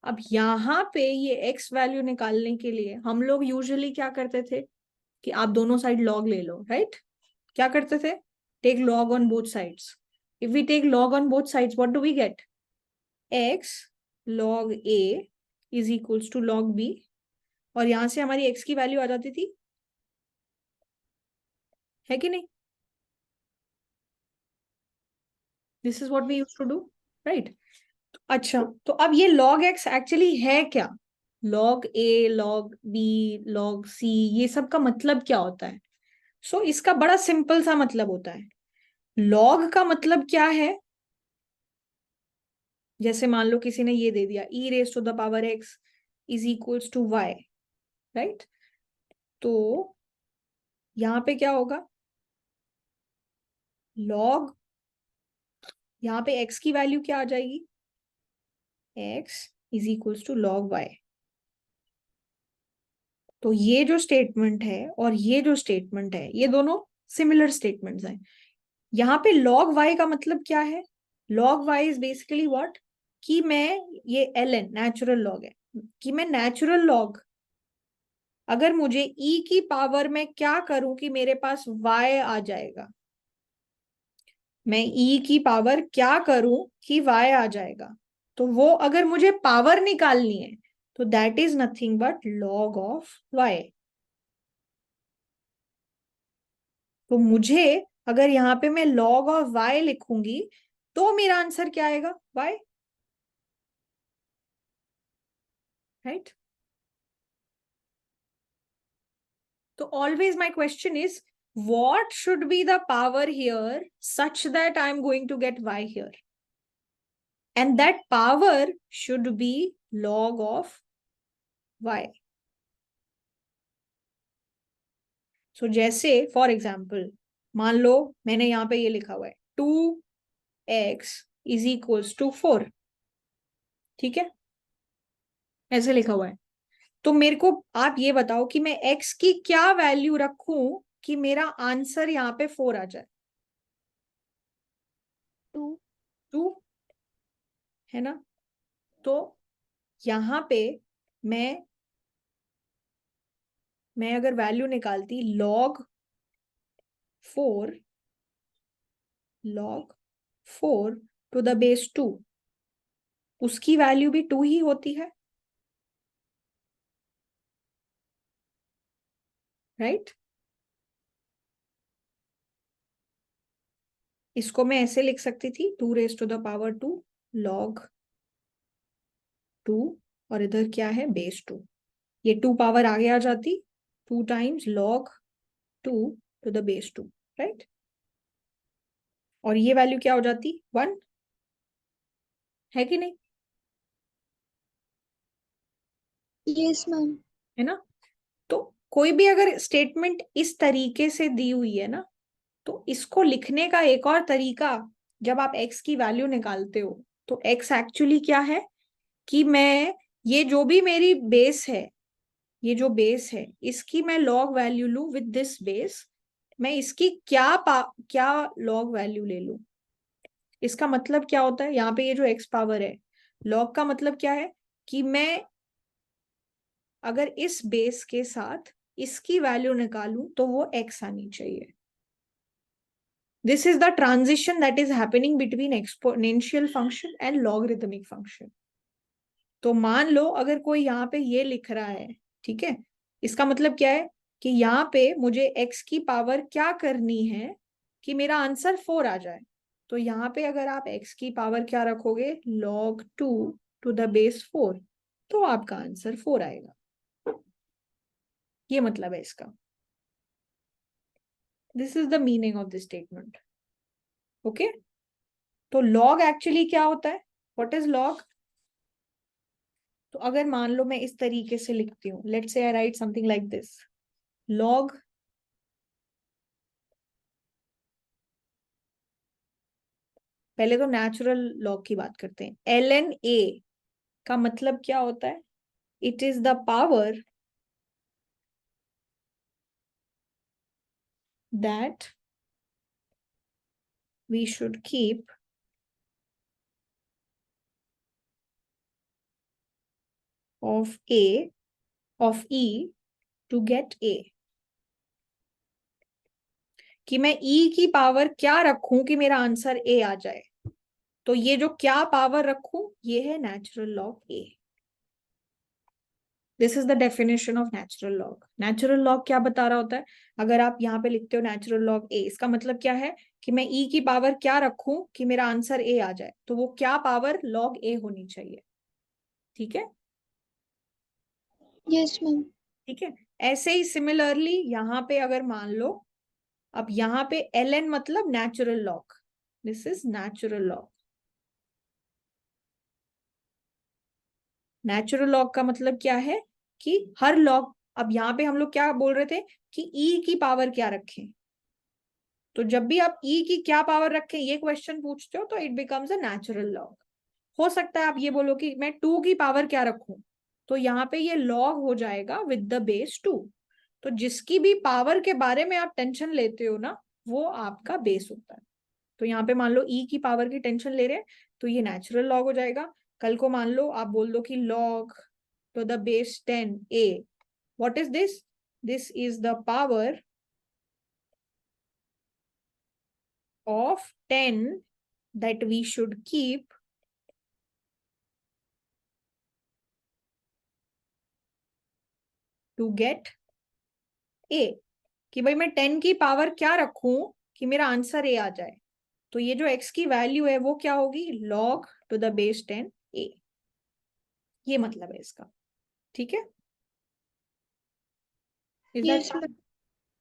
अब यहाँ पे ये एक्स वैल्यू निकालने के लिए हम लोग यूजुअली क्या करते थे कि आप दोनों साइड लॉग ले लो. राइट? क्या करते थे? Take log on both sides. If we take log on both sides what do we get? X log a is equals to log b. और यहां से हमारी एक्स की वैल्यू आ जाती थी, है कि नहीं? This is what we used to do. Right? अच्छा, तो अब ये log x एक्चुअली है क्या? log a, log b, log c, ये सब का मतलब क्या होता है? इसका बड़ा सिंपल सा मतलब होता है. log का मतलब क्या है? जैसे मान लो किसी ने ये दे दिया e raised to the power x is equals to y. Right? तो यहाँ पे क्या होगा? log, यहाँ पे x की वैल्यू क्या आ जाएगी? x is equals to log y. तो ये जो स्टेटमेंट है और ये जो स्टेटमेंट है ये दोनों सिमिलर स्टेटमेंट्स हैं. यहाँ पे log y का मतलब क्या है? log y is basically what, कि मैं ये ln नेचुरल लॉग है, कि मैं नेचुरल लॉग अगर मुझे e की पावर में क्या करूं कि मेरे पास y आ जाएगा, मैं e की पावर क्या करूं कि y आ जाएगा, तो वो अगर मुझे पावर निकालनी है तो that is nothing but log of y. तो मुझे अगर यहाँ पे मैं log ऑफ y लिखूंगी तो मेरा आंसर क्या आएगा? y. राइट? तो always my question is what should be the power here such that I am going to get y here, and that power should be log of y. So जैसे for example मान लो मैंने यहाँ पे ये लिखा हुआ है 2x इज इक्वल्स टू 4, ठीक है, ऐसे लिखा हुआ है। तो मेरे को आप ये बताओ कि मैं x की क्या वैल्यू रखूं कि मेरा आंसर यहाँ पे 4 आ जाए। 2 है ना। तो यहाँ पे मैं अगर वैल्यू निकालती log 4 टू द बेस 2, उसकी वैल्यू भी 2 ही होती है, राइट। इसको मैं ऐसे लिख सकती थी 2 raise to the power 2 log 2, और इधर क्या है बेस 2, ये 2 पावर आगे आ जाती 2 times log 2 to the base 2, right. और ये वैल्यू क्या हो जाती 1, है कि नहीं, यस मैम। है ना। तो कोई भी अगर स्टेटमेंट इस तरीके से दी हुई है ना, तो इसको लिखने का एक और तरीका, जब आप x की वैल्यू निकालते हो तो x एक्चुअली क्या है कि मैं ये जो भी मेरी बेस है, ये जो बेस है इसकी मैं लॉग वैल्यू लू विद दिस बेस, मैं इसकी क्या लॉग वैल्यू ले लू। इसका मतलब क्या होता है, यहाँ पे ये जो x पावर है, लॉग का मतलब क्या है कि मैं अगर इस बेस के साथ इसकी वैल्यू निकालूं तो वो x आनी चाहिए। This is the transition that is happening between exponential function and logarithmic function. तो मान लो अगर कोई यहाँ पे ये लिख रहा है, ठीक है, इसका मतलब क्या है कि यहाँ पे मुझे x की पावर क्या करनी है कि मेरा आंसर 4 आ जाए। तो यहाँ पे अगर आप x की पावर क्या रखोगे log 2 टू द बेस 4, तो आपका आंसर 4 आएगा। ये मतलब है इसका। This is the meaning of this statement. Okay, तो log एक्चुअली क्या होता है, व्हाट इज log। तो अगर मान लो मैं इस तरीके से लिखती हूँ, let's say I right something like this, log पहले तो नेचुरल लॉग की बात करते हैं। ln a का मतलब क्या होता है, it is the power that we should keep of e to get a। कि मैं e की पावर क्या रखूं कि मेरा आंसर a आ जाए, तो ये जो क्या पावर रखूं ये है natural log a। This is the definition of natural log. Natural log क्या बता रहा होता है, अगर आप यहाँ पे लिखते हो नेचुरल लॉग ए, इसका मतलब क्या है कि मैं e की पावर क्या रखूं कि मेरा आंसर a आ जाए, तो वो क्या पावर log a होनी चाहिए, ठीक है। Yes ma'am. ठीक है, ऐसे ही सिमिलरली यहाँ पे अगर मान लो, अब यहाँ पे ln मतलब natural log, this is natural log. Natural log का मतलब क्या है कि हर लॉग, अब यहाँ पे हम लोग क्या बोल रहे थे कि e की पावर क्या रखें, तो जब भी आप e की क्या पावर रखें ये क्वेश्चन पूछते हो तो it becomes a natural log. हो सकता है आप ये बोलो कि मैं 2 की पावर क्या रखूं, तो यहाँ पे ये लॉग हो जाएगा विद द बेस 2। तो जिसकी भी पावर के बारे में आप टेंशन लेते हो ना, वो आपका बेस होता है। तो यहाँ पे मान लो e की पावर की टेंशन ले रहे हैं, तो ये नेचुरल लॉग हो जाएगा। कल को मान लो आप बोल दो कि log to the base 10a, what is this, this is the power of 10 that we should keep to get a। कि भाई मैं 10 की पावर क्या रखूं कि मेरा आंसर a आ जाए, तो ये जो x की वैल्यू है वो क्या होगी log to the base 10a। ये मतलब है इसका, ठीक है। Is that yes ma'am.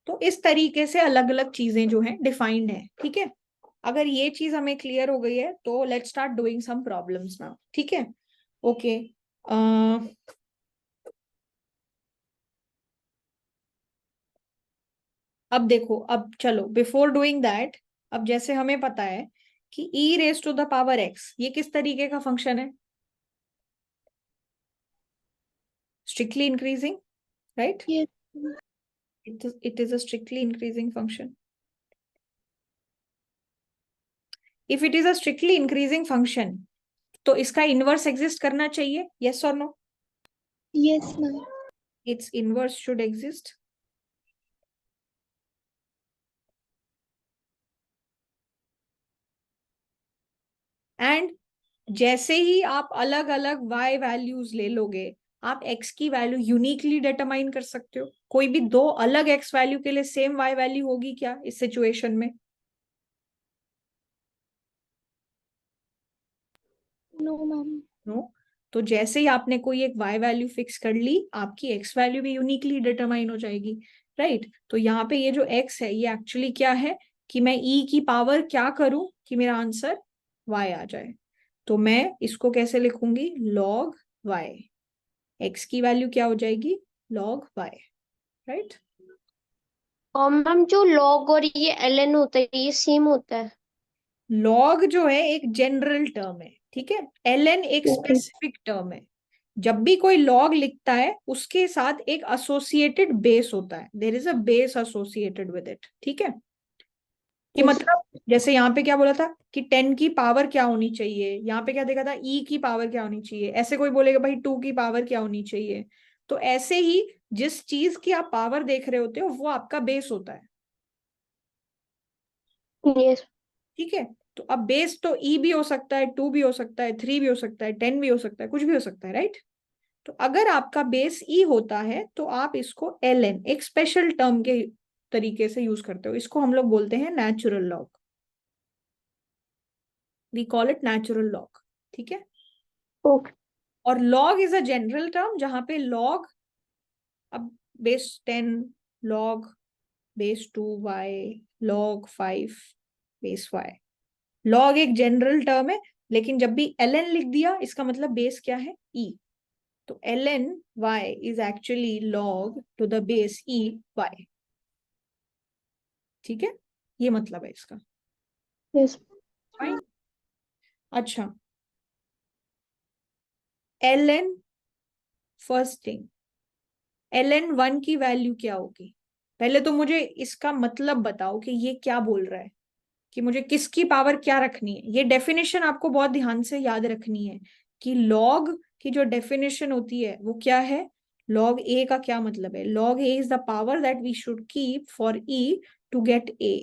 तो इस तरीके से अलग अलग चीजें जो हैं डिफाइंड है, ठीक है। अगर ये चीज हमें क्लियर हो गई है तो let's start doing some problems now, ठीक है। ओके, अब देखो, अब चलो बिफोर डूइंग दैट, अब जैसे हमें पता है कि e raise to the power x ये किस तरीके का फंक्शन है, strictly increasing, right. Yes. It is a strictly increasing function. If it is a strictly increasing function, तो इसका इनवर्स एग्जिस्ट करना चाहिए, yes or no? Yes, ma'am. Its inverse should exist. And जैसे ही आप अलग अलग y वैल्यूज ले लोगे, आप x की वैल्यू यूनिकली डिटरमाइन कर सकते हो। कोई भी दो अलग x वैल्यू के लिए सेम y वैल्यू होगी क्या इस सिचुएशन में? No, ma'am. नो। तो जैसे ही आपने कोई एक y वैल्यू फिक्स कर ली, आपकी x वैल्यू भी यूनिकली डिटरमाइन हो जाएगी, राइट। तो यहाँ पे ये जो x है ये एक्चुअली क्या है कि मैं e की पावर क्या करूं कि मेरा आंसर y आ जाए। तो मैं इसको कैसे लिखूंगी, log y, x की वैल्यू क्या हो जाएगी, log y, राइट। और मैम जो लॉग और ये ln होता है ये सेम होता है? log जो है एक जनरल टर्म है, ठीक है। ln एक Okay. स्पेसिफिक टर्म है। जब भी कोई log लिखता है उसके साथ एक एसोसिएटेड बेस होता है, there is a base associated with it, ठीक है। कि Yes. मतलब जैसे यहाँ पे क्या बोला था कि 10 की पावर क्या होनी चाहिए, यहाँ पे क्या देखा था e की पावर क्या होनी चाहिए, ऐसे कोई बोलेगा भाई 2 की पावर क्या होनी चाहिए। तो ऐसे ही जिस चीज की आप पावर देख रहे होते हो वो आपका बेस होता है, Yes. ठीक है। तो अब बेस तो e भी हो सकता है, 2 भी हो सकता है, 3 भी हो सकता है, 10 भी हो सकता है, कुछ भी हो सकता है, राइट। तो अगर आपका बेस e होता है तो आप इसको ln एक स्पेशल टर्म के तरीके से यूज करते हो, इसको हम लोग बोलते हैं natural log, we call it natural log, ठीक है। Okay. और log is a general term जहां पे log, अब base 10, log base 2y, log 5 base y, log एक जनरल टर्म है, लेकिन जब भी ln लिख दिया इसका मतलब बेस क्या है, e। तो ln y is actually log to the base e y, ठीक है। ये मतलब है इसका, Yes. फाइन। अच्छा, ln, फर्स्ट थिंग, ln 1 की वैल्यू क्या होगी? पहले तो मुझे इसका मतलब बताओ कि ये क्या बोल रहा है, कि मुझे किसकी पावर क्या रखनी है। ये डेफिनेशन आपको बहुत ध्यान से याद रखनी है कि log की जो डेफिनेशन होती है वो क्या है, log a का क्या मतलब है, log a is the power that we should keep for e to get a।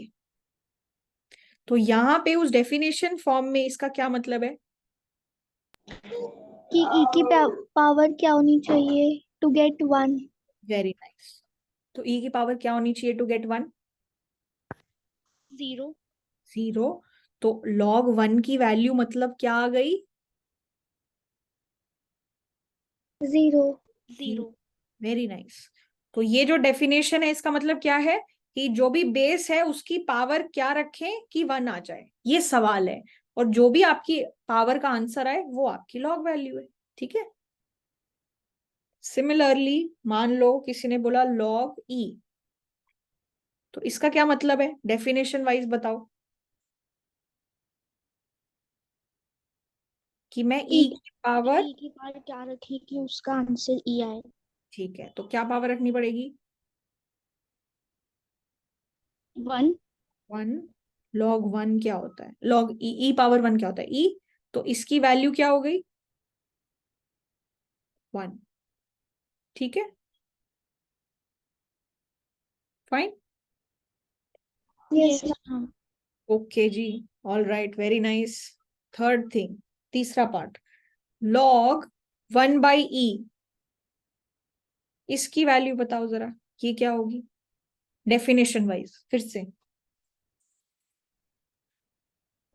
तो यहाँ पे उस डेफिनेशन फॉर्म में इसका क्या मतलब है, कि e की पावर क्या होनी चाहिए टू गेट 1? Very nice. तो e की पावर क्या होनी चाहिए टू गेट 1, 0. 0। तो log 1 की वैल्यू मतलब क्या आ गई, 0. Very nice. तो ये जो डेफिनेशन है इसका मतलब क्या है कि जो भी बेस है उसकी पावर क्या रखें कि 1 आ जाए, ये सवाल है। और जो भी आपकी पावर का आंसर आए वो आपकी लॉग वैल्यू है, ठीक है। सिमिलरली मान लो किसी ने बोला log e, तो इसका क्या मतलब है डेफिनेशन वाइज बताओ, कि मैं e की पावर, e की पावर क्या रखी कि उसका आंसर e आए? ठीक है, तो क्या पावर रखनी पड़ेगी, 1. 1। log 1 क्या होता है, log e पावर 1 क्या होता है, e। तो इसकी वैल्यू क्या हो गई, 1, ठीक है, फाइन। Yes, ma'am. ओके जी, all right, very nice. Third thing, तीसरा पार्ट, log 1/e, इसकी वैल्यू बताओ जरा, ये क्या होगी डेफिनेशन वाइज फिर से।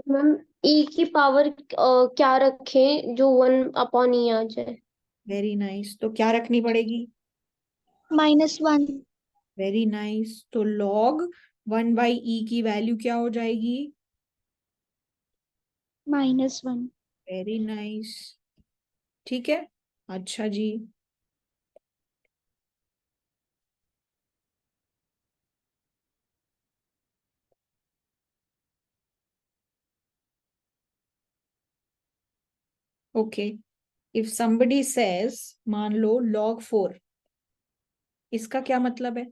मैम e की पावर क्या रखें जो 1/e आ जाए? वेरी नाइस, तो क्या रखनी पड़ेगी, -1. Very nice. तो log 1/e की वैल्यू क्या हो जाएगी? -1। Very nice. ठीक है, अच्छा जी। ओके, इफ somebody says, मान लो log 4, इसका क्या मतलब है?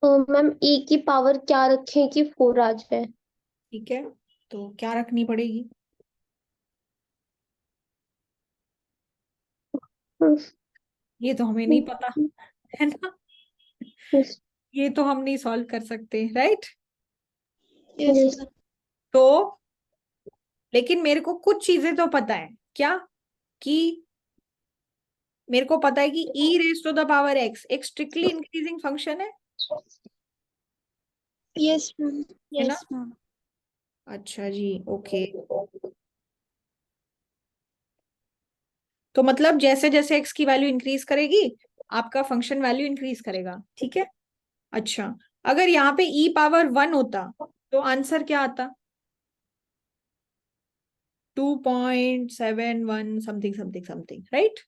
मैम e की पावर क्या रखें कि 4 आ जाए? ठीक है, तो क्या रखनी पड़ेगी? ये तो हमें नहीं पता, है ना? ये तो हम नहीं सॉल्व कर सकते, राइट? Yes ma'am. तो लेकिन मेरे को कुछ चीजें तो पता है, क्या? कि मेरे को पता है कि e raise to the power x एक strictly increasing function yes ma'am. है ना? Yes ma'am. अच्छा जी, ओके। तो मतलब जैसे जैसे x की वैल्यू इंक्रीज करेगी, आपका फंक्शन वैल्यू इंक्रीज करेगा, ठीक है? अच्छा, अगर यहाँ पे e पावर 1 होता तो आंसर क्या आता? 2.71 something something something, right?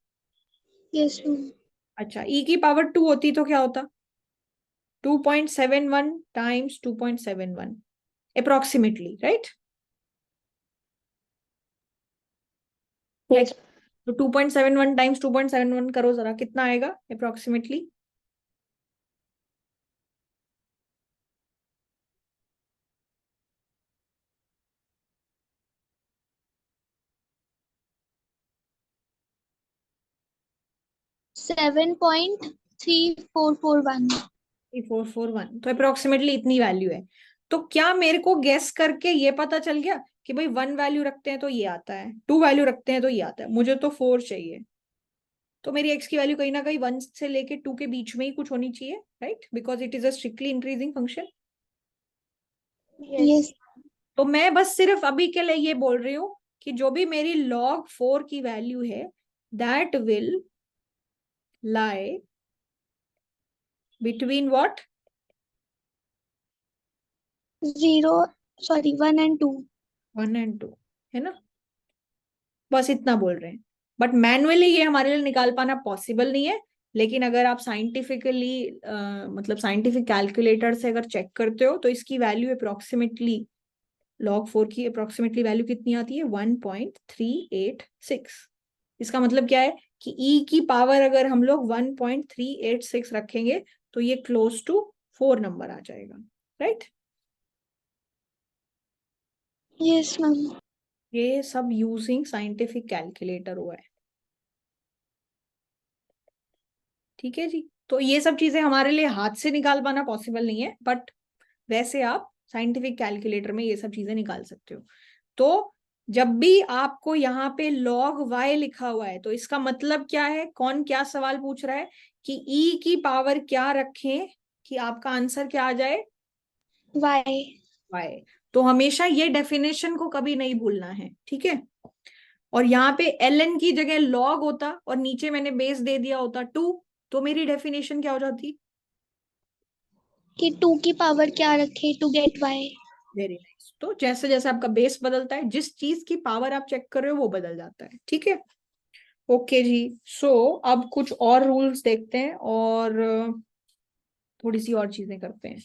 Yes ma'am. अच्छा, e की पावर 2 होती तो क्या होता? 2.71 टाइम्स 2.71 अप्रोक्सीमेटली, राइट? यस। तो 2.71 टाइम्स 2.71 करो जरा, कितना आएगा अप्रोक्सीमेटली? $7.3441। 441, तो अप्रोक्सीमेटली इतनी वैल्यू है। तो क्या मेरे को गेस करके ये पता चल गया कि भाई 1 वैल्यू रखते हैं तो ये आता है, 2 वैल्यू रखते हैं तो ये आता है, मुझे तो 4 चाहिए? तो मेरी x की वैल्यू कहीं ना कहीं 1 से लेके 2 के बीच में ही कुछ होनी चाहिए, right? Because it is a strictly increasing function. Yes. तो मैं बस सिर्फ अभी के लिए ये बोल रही हूँ कि जो भी मेरी log 4 की वैल्यू है, that will lie between what? 0, sorry 1 and 2। 1 और 2, है ना? बस इतना बोल रहे हैं। बट मैनुअली ये हमारे लिए निकाल पाना पॉसिबल नहीं है। लेकिन अगर आप साइंटिफिकली मतलब साइंटिफिक कैलकुलेटर से अगर चेक करते हो तो इसकी वैल्यू अप्रोक्सीमेटली, log 4 की अप्रोक्सीमेटली वैल्यू कितनी आती है? 1.386। इसका मतलब क्या है कि e की पावर अगर हम लोग 1.386 रखेंगे तो ये क्लोज टू 4 नंबर आ जाएगा, राइट? Yes ma'am. ये सब यूजिंग साइंटिफिक कैलकुलेटर हुआ है, ठीक है जी? तो ये सब चीजें हमारे लिए हाथ से निकाल पाना पॉसिबल नहीं है, बट वैसे आप साइंटिफिक कैलकुलेटर में ये सब चीजें निकाल सकते हो। तो जब भी आपको यहाँ पे log y लिखा हुआ है तो इसका मतलब क्या है? कौन क्या सवाल पूछ रहा है कि e की पावर क्या रखें कि आपका आंसर क्या आ जाए? Y। y। तो हमेशा ये डेफिनेशन को कभी नहीं भूलना है, ठीक है? और यहाँ पे ln की जगह log होता और नीचे मैंने बेस दे दिया होता 2, तो मेरी डेफिनेशन क्या हो जाती? कि 2 की पावर क्या रखे to get Y। Very nice. तो जैसे जैसे आपका बेस बदलता है, जिस चीज की पावर आप चेक कर रहे हो वो बदल जाता है, ठीक है? ओके जी। सो अब कुछ और रूल्स देखते हैं और थोड़ी सी और चीजें करते हैं।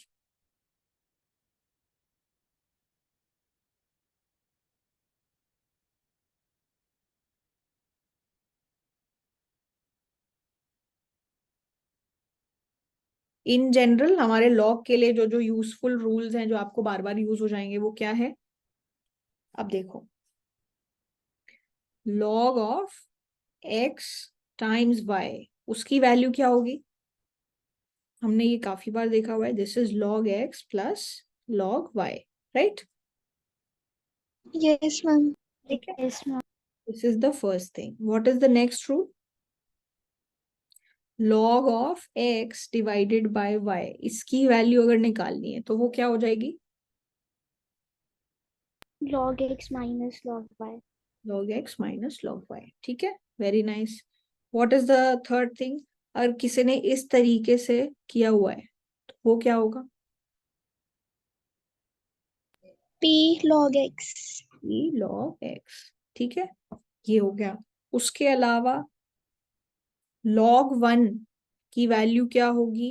इन जनरल हमारे लॉग के लिए जो जो यूजफुल रूल्स हैं जो आपको बार बार यूज हो जाएंगे वो क्या है? अब देखो, log of x times y, उसकी वैल्यू क्या होगी? हमने ये काफी बार देखा हुआ है, this is log x plus log y, right? Yes ma'am. ठीक है, yes ma'am. This is the first thing. What is the next rule? log of x divided bye y, इसकी वैल्यू अगर निकालनी है तो वो क्या हो जाएगी? log x minus log y। log x minus log y, ठीक है? Very nice. What is the third thing? अगर किसी ने इस तरीके से किया हुआ है तो वो क्या होगा? P log x. ई log x, ठीक है, ये हो गया। उसके अलावा log 1 की वैल्यू क्या होगी?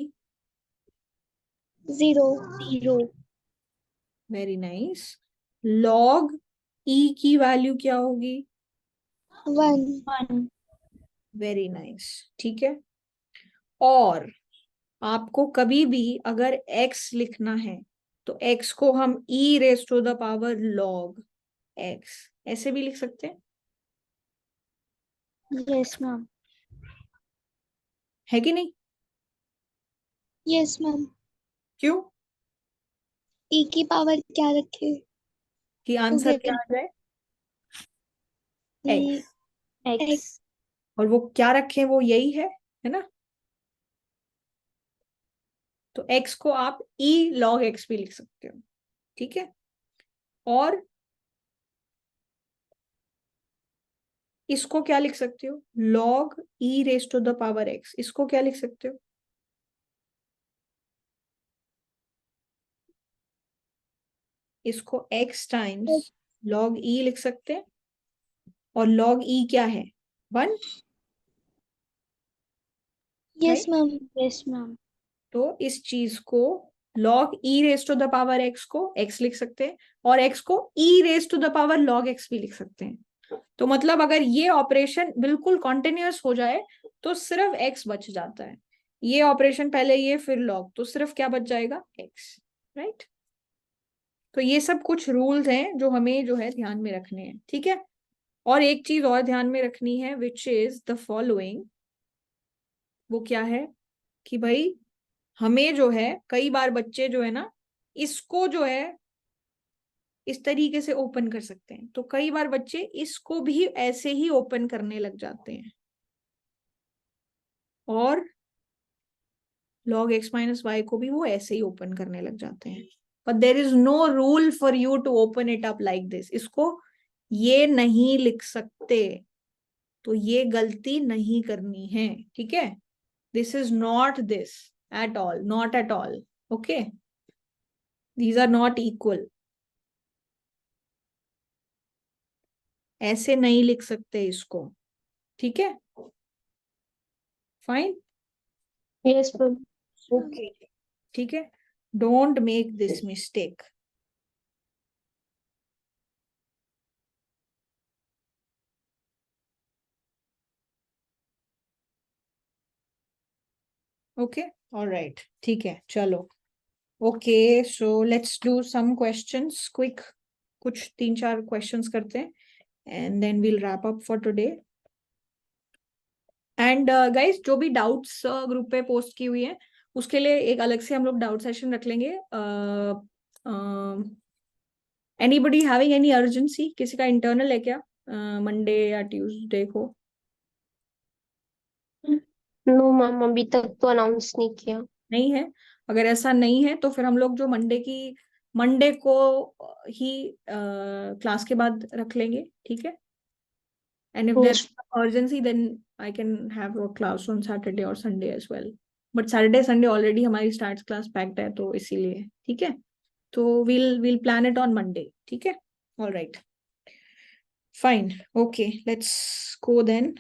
0. Very nice. log e की वैल्यू क्या होगी? 1. वेरी नाइस, ठीक है। और आपको कभी भी अगर x लिखना है तो x को हम e raise to the power log x ऐसे भी लिख सकते हैं, Yes, ma'am. है कि नहीं? Yes, ma'am. क्यों? E की पावर क्या रखे? कि आंसर क्या आ जाए? x। X. और वो क्या रखे, वो यही है ना? तो x को आप e log x भी लिख सकते हो, ठीक है। और इसको क्या लिख सकते हो? log e raise to the power x, इसको क्या लिख सकते हो? इसको x टाइम्स log e लिख सकते हैं। और log e क्या है? 1, Yes, right. ma'am. Yes, ma'am. तो इस चीज को log e raise to the power x को x लिख सकते हैं, और x को e raise to the power log x भी लिख सकते हैं। तो मतलब अगर ये ऑपरेशन बिल्कुल कॉन्टिन्यूअस हो जाए तो सिर्फ x बच जाता है। ये ऑपरेशन पहले ये फिर log, तो सिर्फ क्या बच जाएगा? x, right. तो ये सब कुछ रूल्स हैं जो हमें जो है ध्यान में रखने हैं, ठीक है। और एक चीज और ध्यान में रखनी है, विच इज द फॉलोइंग। वो क्या है कि भाई हमें जो है कई बार बच्चे जो है ना इसको जो है इस तरीके से ओपन कर सकते हैं, तो कई बार बच्चे इसको भी ऐसे ही ओपन करने लग जाते हैं और log x माइनस वाई को भी वो ऐसे ही ओपन करने लग जाते हैं। But there is no rule for you to open it up like this. इसको ये नहीं लिख सकते, तो ये गलती नहीं करनी है, ठीक है। This is not this at all, not at all, okay. These are not equal, ऐसे नहीं लिख सकते इसको, ठीक है। Fine, Yes, ma'am. ओके, ठीक है। Don't make this mistake. Okay, alright, ठीक है, चलो। Okay, so let's do some questions quick. कुछ 3-4 क्वेश्चंस करते हैं and then we'll wrap up for today. And guys, जो भी डाउट्स ग्रुप पे पोस्ट की हुई है उसके लिए एक अलग से हम लोग डाउट सेशन रख लेंगे। Anybody having any urgency? किसी का इंटरनल है क्या मंडे या ट्यूसडे को? नो मैम, अभी तक तो अनाउंस नहीं किया। नहीं है? अगर ऐसा नहीं है तो फिर हम लोग जो मंडे को ही क्लास के बाद रख लेंगे, ठीक है। And if there Yes. urgency then I can have a class on Saturday or Sunday as well. But Saturday Sunday already हमारी स्टार्ट क्लास पैक्ड है, तो इसीलिए, ठीक है। तो we'll plan it on Monday, ठीक है। All right, fine, okay, let's go then.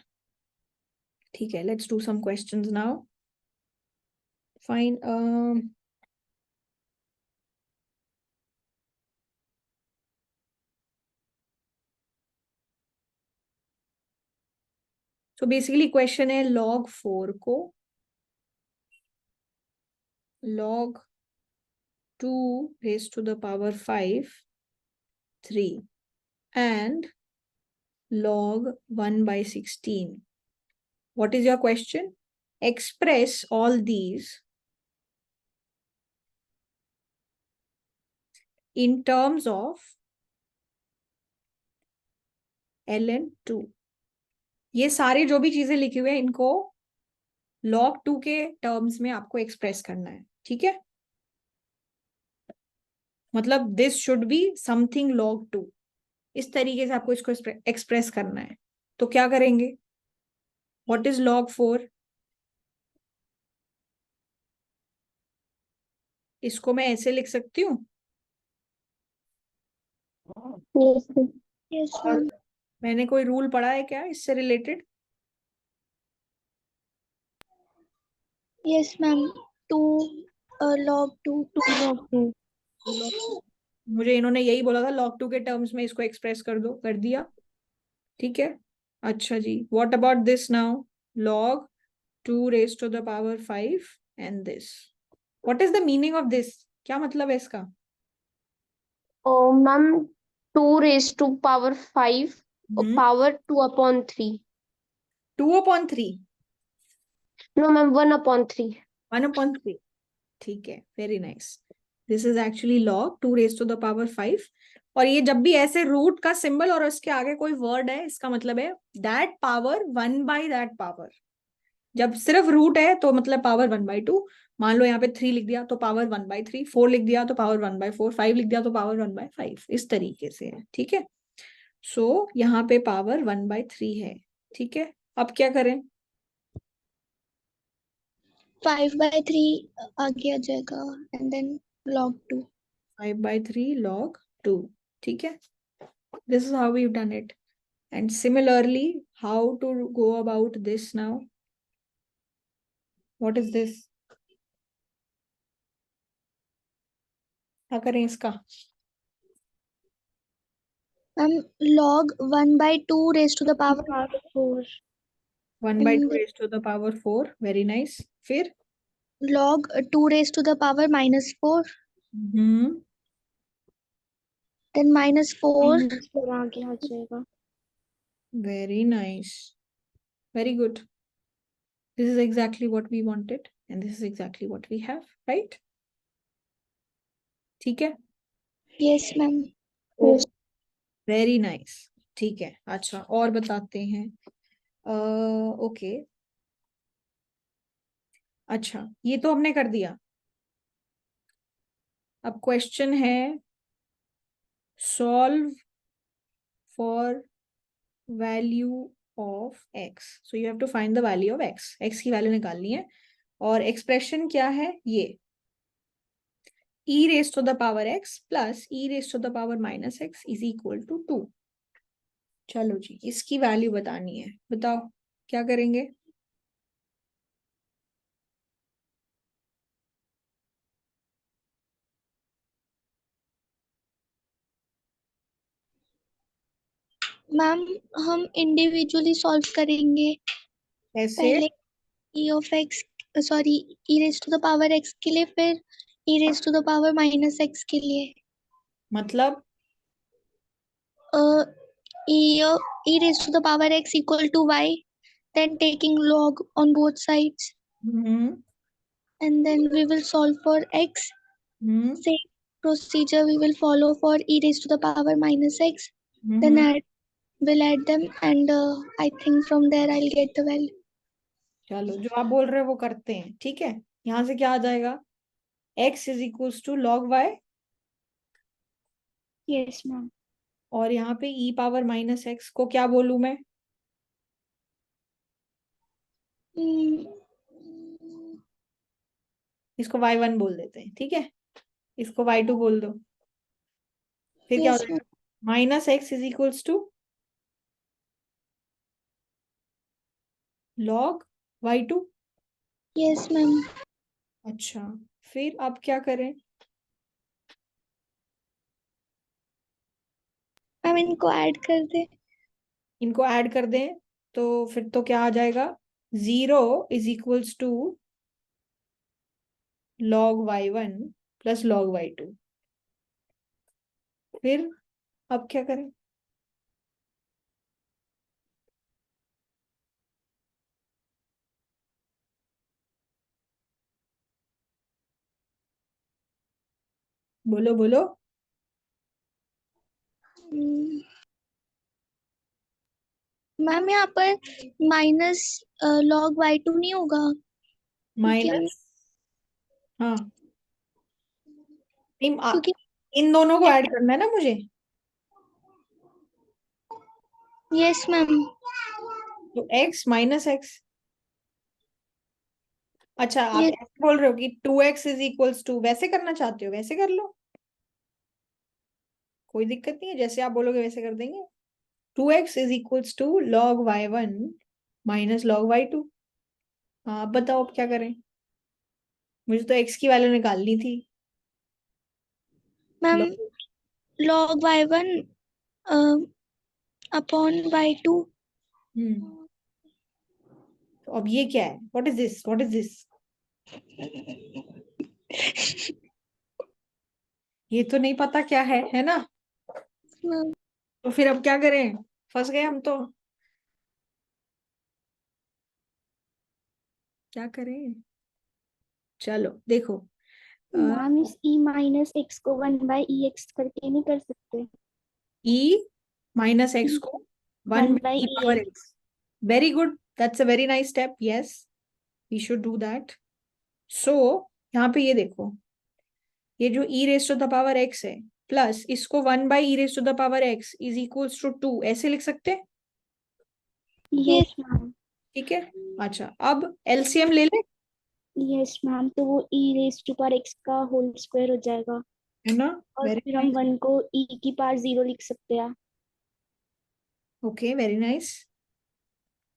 ठीक है, let's do some questions now. Fine, so basically question है log 4 को log 2 raised to the power 5 3 and log 1 by 16. What is your question? Express all these in terms of ln2। ये सारे जो भी चीजें लिखी हुई है इनको log 2 के टर्म्स में आपको एक्सप्रेस करना है, ठीक है। मतलब this should be something log 2, इस तरीके से आपको इसको एक्सप्रेस करना है। तो क्या करेंगे? What is log 4? इसको मैं ऐसे लिख सकती हूँ, Yes, ma'am. Yes, और ma'am. मैंने कोई रूल पढ़ा है क्या इससे related? Yes, ma'am. 2 log 2 Log 2. मुझे इन्होंने यही बोला था log 2 के टर्म्स में इसको एक्सप्रेस कर दो, कर दिया, ठीक है। अच्छा जी, what about this now? log 2 raised to the power 5 and this. What is the meaning of this? क्या मतलब है इसका? Oh, ma'am, 2 raised to power 5, power 2 upon 3. 2/3? No, ma'am, 1 upon 3. 1/3, ठीक है, very nice. This is actually log 2 raised to the power 5। और ये जब भी ऐसे रूट का सिंबल और उसके आगे कोई वर्ड है, इसका मतलब है दैट पावर 1/that पावर। जब सिर्फ रूट है तो मतलब पावर 1/2। मान लो यहाँ पे 3 लिख दिया तो पावर 1/3, 4 लिख दिया तो पावर 1/4, 5 लिख दिया तो पावर 1/5, इस तरीके से है, ठीक है। सो यहाँ पे पावर 1/3 है, ठीक है। अब क्या करें? 5/3 आगे आ जाएगा and then log 2. 5/3 log 2, ठीक है। This is how we've done it. And similarly, how to go about this now? What is this? क्या करें इसका? log 1/2 raised to the power 4. 1/2 raised to the power 4, very nice। फिर log 2 raised to the power -4. Then -4. -4 आगे आ जाएगा. very nice, very good। This is exactly what we wanted and this is exactly what we have, right? ठीक है। Yes, ma'am. Very nice, ठीक है। अच्छा, और बताते हैं। ओके, अच्छा, ये तो हमने कर दिया। अब क्वेश्चन है solve for value of x। So you have to find the value of x की वैल्यू निकालनी है। और एक्सप्रेशन क्या है? ये e raised to the power x plus e raised to the power -x is equal to 2। चलो जी, इसकी value बतानी है, बताओ क्या करेंगे? मैम हम इंडिविजुअली सॉल्व करेंगे। ऐसे पहले e of x sorry e raised to the power x के लिए, फिर e raised to the power -x के लिए। मतलब e raised to the power x equal to y, then taking log on both sides, and then we will solve for x. Same procedure we will follow for e raised to the power -x, then we'll add them, and I think from there I'll get the value. चलो, जो आप बोल रहे हो वो करते हैं, ठीक है। यहाँ से क्या आ जाएगा? x is equals to log y, Yes, ma'am. और यहाँ पे e पावर -x को क्या बोलूं मैं? इसको y1 बोल देते हैं, ठीक है। इसको y2 बोल दो। फिर क्या हो Yes, ma'am. जाएगा? -x is equals to log y2। Yes, ma'am. अच्छा, फिर अब क्या करें? मैम इनको ऐड कर दे। इनको ऐड कर दें तो फिर तो क्या आ जाएगा? 0 is equals to log y1 plus log y2। फिर अब क्या करें? बोलो बोलो। मैम यहाँ पर माइनस log y2 नहीं होगा? माइनस, हाँ, क्योंकि इन दोनों को ऐड करना है ना मुझे। Yes ma'am. तो x माइनस एक्स। अच्छा, आप Yes. ऐसे बोल रहे हो कि 2x इज इक्वल्स टू, वैसे करना चाहते हो? वैसे कर लो, कोई दिक्कत नहीं है, जैसे आप बोलोगे वैसे कर देंगे। 2x is equals to log y1 minus log y2। हाँ, आप बताओ अब क्या करें? मुझे तो x की वैल्यू निकालनी थी। Ma'am, log- log y1 upon y2. तो अब ये क्या है? What is this, what is this? ये तो नहीं पता क्या है ना? Ma'am, तो फिर अब क्या करें? फंस गए हम तो। क्या करें? चलो देखो, मैम इस e माइनस एक्स को 1/ex करके नहीं कर सकते? e माइनस एक्स को 1 1 by by e power ex. x। Very good, that's a very nice step, yes we should do that. सो यहाँ पे ये देखो, ये जो e raise to the power x है, प्लस इसको 1 by e raise to the power x is equals to 2, ऐसे लिख सकते हैं? Yes ma'am. ठीक है। अच्छा, अब एलसीएम ले ले, यस मैम, तो वो e raise to power x का होल स्क्वायर हो जाएगा है ना? और वेरी फिर हम 1 को e की पावर 0 लिख सकते हैं। Okay, very nice,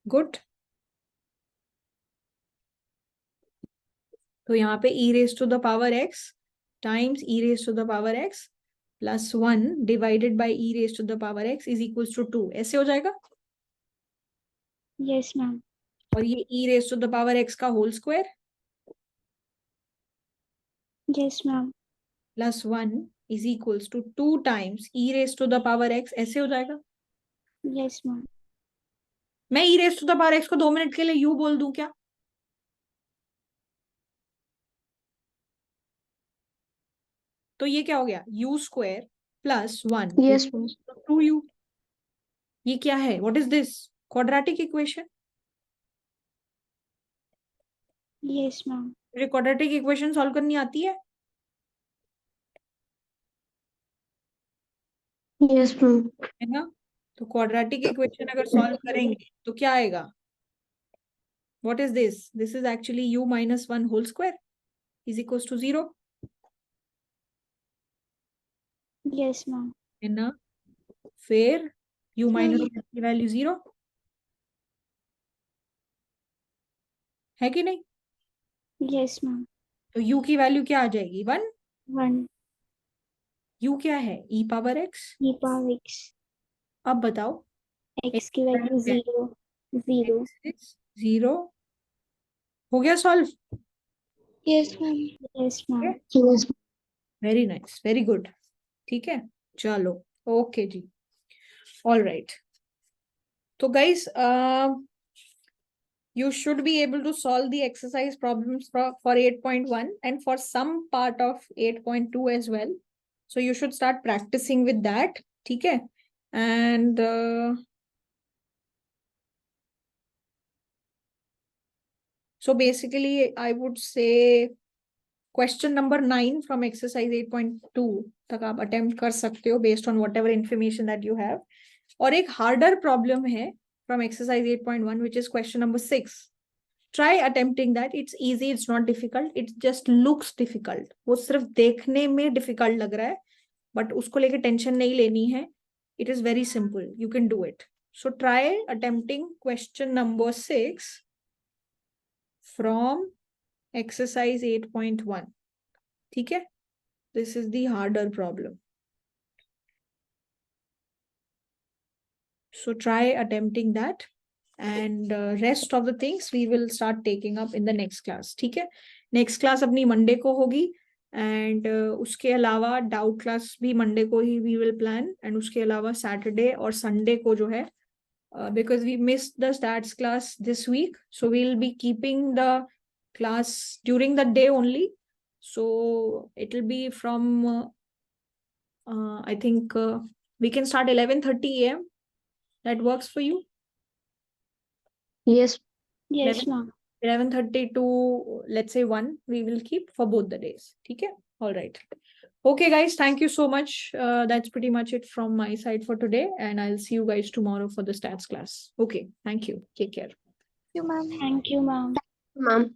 good. तो यहाँ पे e raise to the power x times e raise to the power x plus 1 divided by e raise to the power x is equals to 2, ऐसे हो जाएगा। Yes ma'am. और ये e raise to the power x का whole square yes ma'am. Plus 1 is equals to 2 times e raise to the power x, ऐसे हो जाएगा। Yes ma'am. मैं e raise to the power x को 2 minute के लिए यू बोल दूं क्या? तो ये क्या हो गया? u square plus 1 Yes, ma'am. 2u। ये क्या है? What is this? Quadratic equation. Yes ma'am. मुझे क्वाड्रेटिक इक्वेशन सॉल्व करनी आती है? Yes, ma'am. है ना? तो क्वाड्रेटिक इक्वेशन अगर सॉल्व करेंगे तो क्या आएगा? What is this? This is actually u minus 1 whole square is equals to 0, yes ma'am. है ना? फिर u माइनस की वैल्यू 0 है कि नहीं? Yes ma'am. तो u की वैल्यू क्या आ जाएगी? 1। 1 u क्या है? e power x। e power x। अब बताओ, x की वैल्यू 0 0। 0 हो गया solve? yes, ma'am. Yes ma'am. Yes. Very nice, very good. ठीक है, चलो, ओके जी, ऑल राइट। तो guys, you should be able to solve the exercise problems for 8.1 and for some part of 8.2 as well. So you should start practicing with that. ठीक है? And so basically I would say question number 9 from exercise 8.2 तक आप attempt कर सकते हो based on whatever information that you have. और एक harder problem है from exercise 8.1 which is question number 6. Try attempting that. It's easy, it's not difficult, it just looks difficult. वो सिर्फ देखने में difficult लग रहा है, but उसको लेके tension नहीं लेनी है. It is very simple, you can do it. So try attempting question number 6 from exercise 8.1. ठीक है? This is the harder problem. So try attempting that. And rest of the things we will start taking up in the next class. ठीक है? Next class अपनी Monday को होगी and उसके अलावा doubt class भी मंडे को ही वी विल प्लान, एंड उसके अलावा सैटरडे और संडे को जो है, because we missed the stats class this week, so we'll be keeping the class during the day only. So it will be from I think we can start 11:30 a.m. That works for you? Yes. Yes ma'am. 11:30 to let's say 1 we will keep for both the days. ठीक है? All right. Okay, guys, thank you so much. That's pretty much it from my side for today. And I'll see you guys tomorrow for the stats class. Okay, thank you. Take care. You, ma'am. Thank you, ma'am. Ma'am.